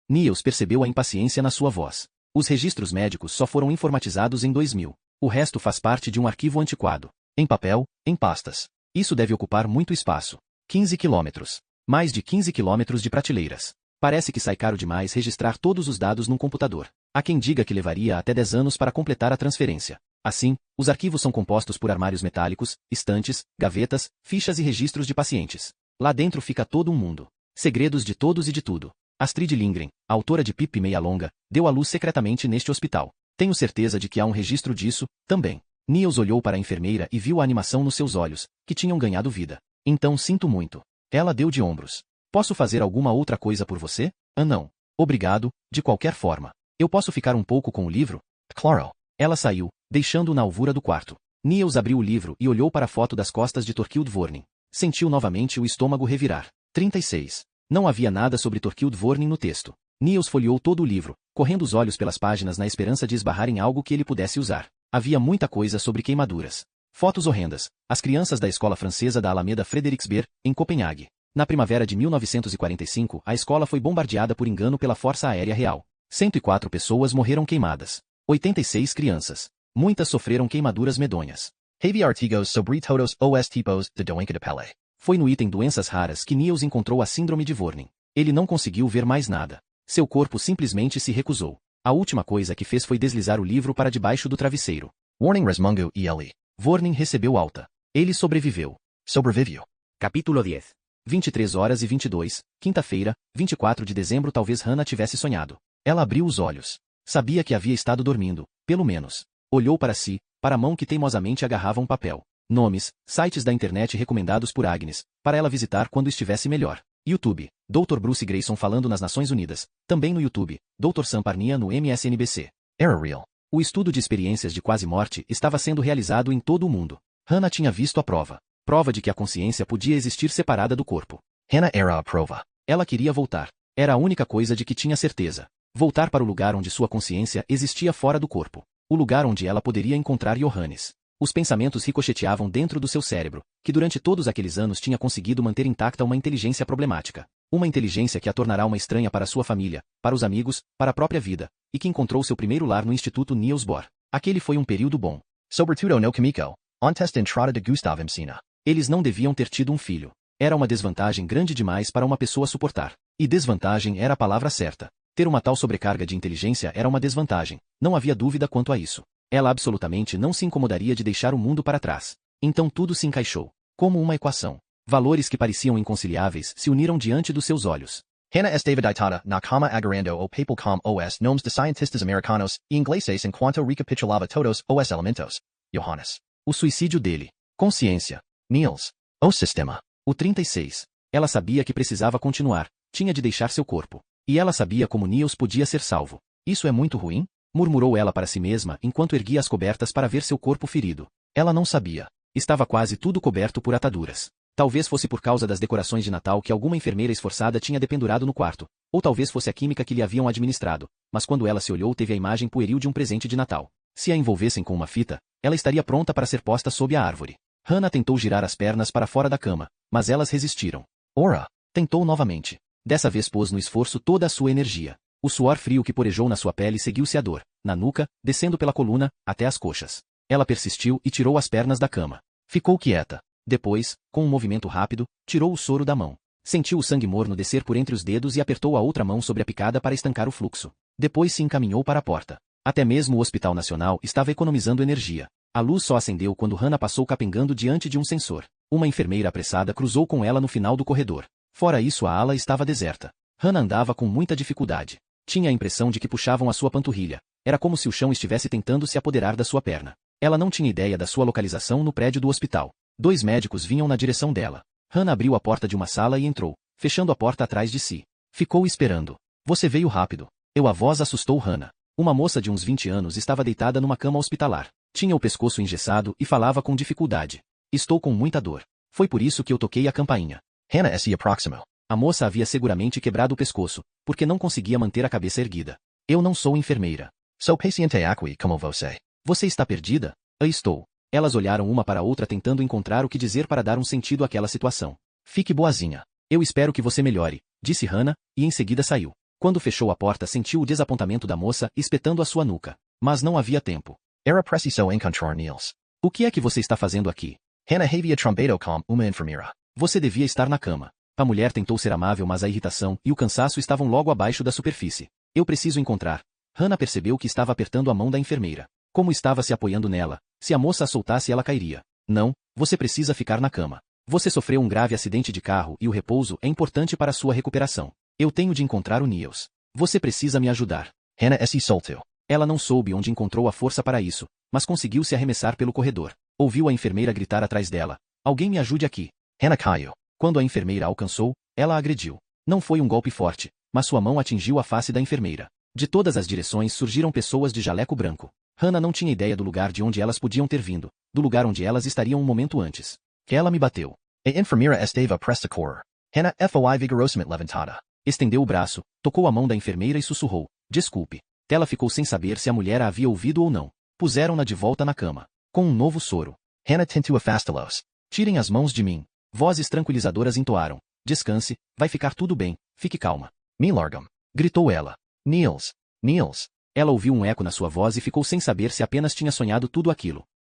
Niels percebeu a impaciência na sua voz. Os registros médicos só foram informatizados em 2000. O resto faz parte de um arquivo antiquado. Em papel, em pastas. Isso deve ocupar muito espaço. 15 quilômetros. Mais de 15 quilômetros de prateleiras. Parece que sai caro demais registrar todos os dados num computador. Há quem diga que levaria até 10 anos para completar a transferência. Assim, os arquivos são compostos por armários metálicos, estantes, gavetas, fichas e registros de pacientes. Lá dentro fica todo um mundo. Segredos de Todos e de Tudo. Astrid Lindgren, a autora de Pippi Meia Longa, deu à luz secretamente neste hospital. Tenho certeza de que há um registro disso, também. Niels olhou para a enfermeira e viu a animação nos seus olhos, que tinham ganhado vida. Então sinto muito. Ela deu de ombros. Posso fazer alguma outra coisa por você? Ah, não. Obrigado, de qualquer forma. Eu posso ficar um pouco com o livro? Claro. Ela saiu, deixando-o na alvura do quarto. Niels abriu o livro e olhou para a foto das costas de Thorkild Vorning. Sentiu novamente o estômago revirar. 36. Não havia nada sobre Thorkild Vorning no texto. Niels folheou todo o livro, correndo os olhos pelas páginas na esperança de esbarrar em algo que ele pudesse usar. Havia muita coisa sobre queimaduras. Fotos horrendas. As crianças da escola francesa da Alameda Frederiksberg, em Copenhague. Na primavera de 1945, a escola foi bombardeada por engano pela Força Aérea Real. 104 pessoas morreram queimadas. 86 crianças. Muitas sofreram queimaduras medonhas. Heavy artigos sobre todos os tipos de doença de pele. Foi no item Doenças Raras que Niels encontrou a síndrome de Vorning. Ele não conseguiu ver mais nada. Seu corpo simplesmente se recusou. A última coisa que fez foi deslizar o livro para debaixo do travesseiro. Warning resmungo ele. Vorning recebeu alta. Ele sobreviveu. Sobreviveu. Capítulo 10. 23h22, quinta-feira, 24 de dezembro. Talvez Hannah tivesse sonhado. Ela abriu os olhos. Sabia que havia estado dormindo, pelo menos. Olhou para si, para a mão que teimosamente agarrava um papel. Nomes, sites da internet recomendados por Agnes, para ela visitar quando estivesse melhor. YouTube, Dr. Bruce Grayson falando nas Nações Unidas. Também no YouTube, Dr. Sam Parnia no MSNBC. Era real. O estudo de experiências de quase morte estava sendo realizado em todo o mundo. Hannah tinha visto a prova. Prova de que a consciência podia existir separada do corpo. Hannah era a prova. Ela queria voltar. Era a única coisa de que tinha certeza. Voltar para o lugar onde sua consciência existia fora do corpo. O lugar onde ela poderia encontrar Johannes. Os pensamentos ricocheteavam dentro do seu cérebro, que durante todos aqueles anos tinha conseguido manter intacta uma inteligência problemática. Uma inteligência que a tornará uma estranha para sua família, para os amigos, para a própria vida, e que encontrou seu primeiro lar no Instituto Niels Bohr. Aquele foi um período bom. Sobretudo no Kimiko, antes da entrada de Gustav Messina. Eles não deviam ter tido um filho. Era uma desvantagem grande demais para uma pessoa suportar. E desvantagem era a palavra certa. Ter uma tal sobrecarga de inteligência era uma desvantagem. Não havia dúvida quanto a isso. Ela absolutamente não se incomodaria de deixar o mundo para trás. Então tudo se encaixou. Como uma equação. Valores que pareciam inconciliáveis se uniram diante dos seus olhos. Hannah estava deitada na cama agarrando o papel com os nomes de cientistas americanos e ingleses enquanto recapitulava todos os elementos. Johannes. O suicídio dele. Consciência. Niels. O sistema. O 36. Ela sabia que precisava continuar. Tinha de deixar seu corpo. E ela sabia como Niels podia ser salvo. Isso é muito ruim? Murmurou ela para si mesma enquanto erguia as cobertas para ver seu corpo ferido. Ela não sabia. Estava quase tudo coberto por ataduras. Talvez fosse por causa das decorações de Natal que alguma enfermeira esforçada tinha dependurado no quarto, ou talvez fosse a química que lhe haviam administrado, mas quando ela se olhou teve a imagem pueril de um presente de Natal. Se a envolvessem com uma fita, ela estaria pronta para ser posta sob a árvore. Hannah tentou girar as pernas para fora da cama, mas elas resistiram. Ora! Tentou novamente. Dessa vez pôs no esforço toda a sua energia. O suor frio que porejou na sua pele seguiu-se a dor, na nuca, descendo pela coluna, até as coxas. Ela persistiu e tirou as pernas da cama. Ficou quieta. Depois, com um movimento rápido, tirou o soro da mão. Sentiu o sangue morno descer por entre os dedos e apertou a outra mão sobre a picada para estancar o fluxo. Depois se encaminhou para a porta. Até mesmo o Hospital Nacional estava economizando energia. A luz só acendeu quando Hannah passou capengando diante de um sensor. Uma enfermeira apressada cruzou com ela no final do corredor. Fora isso, a ala estava deserta. Hannah andava com muita dificuldade. Tinha a impressão de que puxavam a sua panturrilha. Era como se o chão estivesse tentando se apoderar da sua perna. Ela não tinha ideia da sua localização no prédio do hospital. 2 médicos vinham na direção dela. Hannah abriu a porta de uma sala e entrou, fechando a porta atrás de si. Ficou esperando. Você veio rápido. A voz assustou Hannah. Uma moça de uns 20 anos estava deitada numa cama hospitalar. Tinha o pescoço engessado e falava com dificuldade. Estou com muita dor. Foi por isso que eu toquei a campainha. Hannah se aproximou. A moça havia seguramente quebrado o pescoço, porque não conseguia manter a cabeça erguida. Eu não sou enfermeira. Sou paciente aqui como você. Você está perdida? Estou. Elas olharam uma para a outra tentando encontrar o que dizer para dar um sentido àquela situação. Fique boazinha. Eu espero que você melhore, disse Hannah, e em seguida saiu. Quando fechou a porta sentiu o desapontamento da moça espetando a sua nuca. Mas não havia tempo. Era preciso encontrar Niels. O que é que você está fazendo aqui? Hannah havia trombado com uma enfermeira. Você devia estar na cama. A mulher tentou ser amável, mas a irritação e o cansaço estavam logo abaixo da superfície. Eu preciso encontrar. Hannah percebeu que estava apertando a mão da enfermeira. Como estava se apoiando nela, se a moça a soltasse ela cairia. Não, você precisa ficar na cama. Você sofreu um grave acidente de carro e o repouso é importante para sua recuperação. Eu tenho de encontrar o Niels. Você precisa me ajudar. Hannah se soltou. Ela não soube onde encontrou a força para isso, mas conseguiu se arremessar pelo corredor. Ouviu a enfermeira gritar atrás dela. Alguém me ajude aqui. Hannah caiu. Quando a enfermeira a alcançou, ela a agrediu. Não foi um golpe forte, mas sua mão atingiu a face da enfermeira. De todas as direções surgiram pessoas de jaleco branco. Hannah não tinha ideia do lugar de onde elas podiam ter vindo, do lugar onde elas estariam um momento antes. Que ela me bateu. A enfermeira estava presta a correr. Hannah foi vigorosamente levantada. Estendeu o braço, tocou a mão da enfermeira e sussurrou. Desculpe. Ela ficou sem saber se a mulher a havia ouvido ou não. Puseram-na de volta na cama. Com um novo soro. Hannah tentou afastá-los. Tirem as mãos de mim. Vozes tranquilizadoras entoaram. Descanse, vai ficar tudo bem, fique calma. Me largam. Gritou ela. Niels. Niels. Ela ouviu um eco na sua voz e ficou sem saber se apenas tinha sonhado tudo aquilo.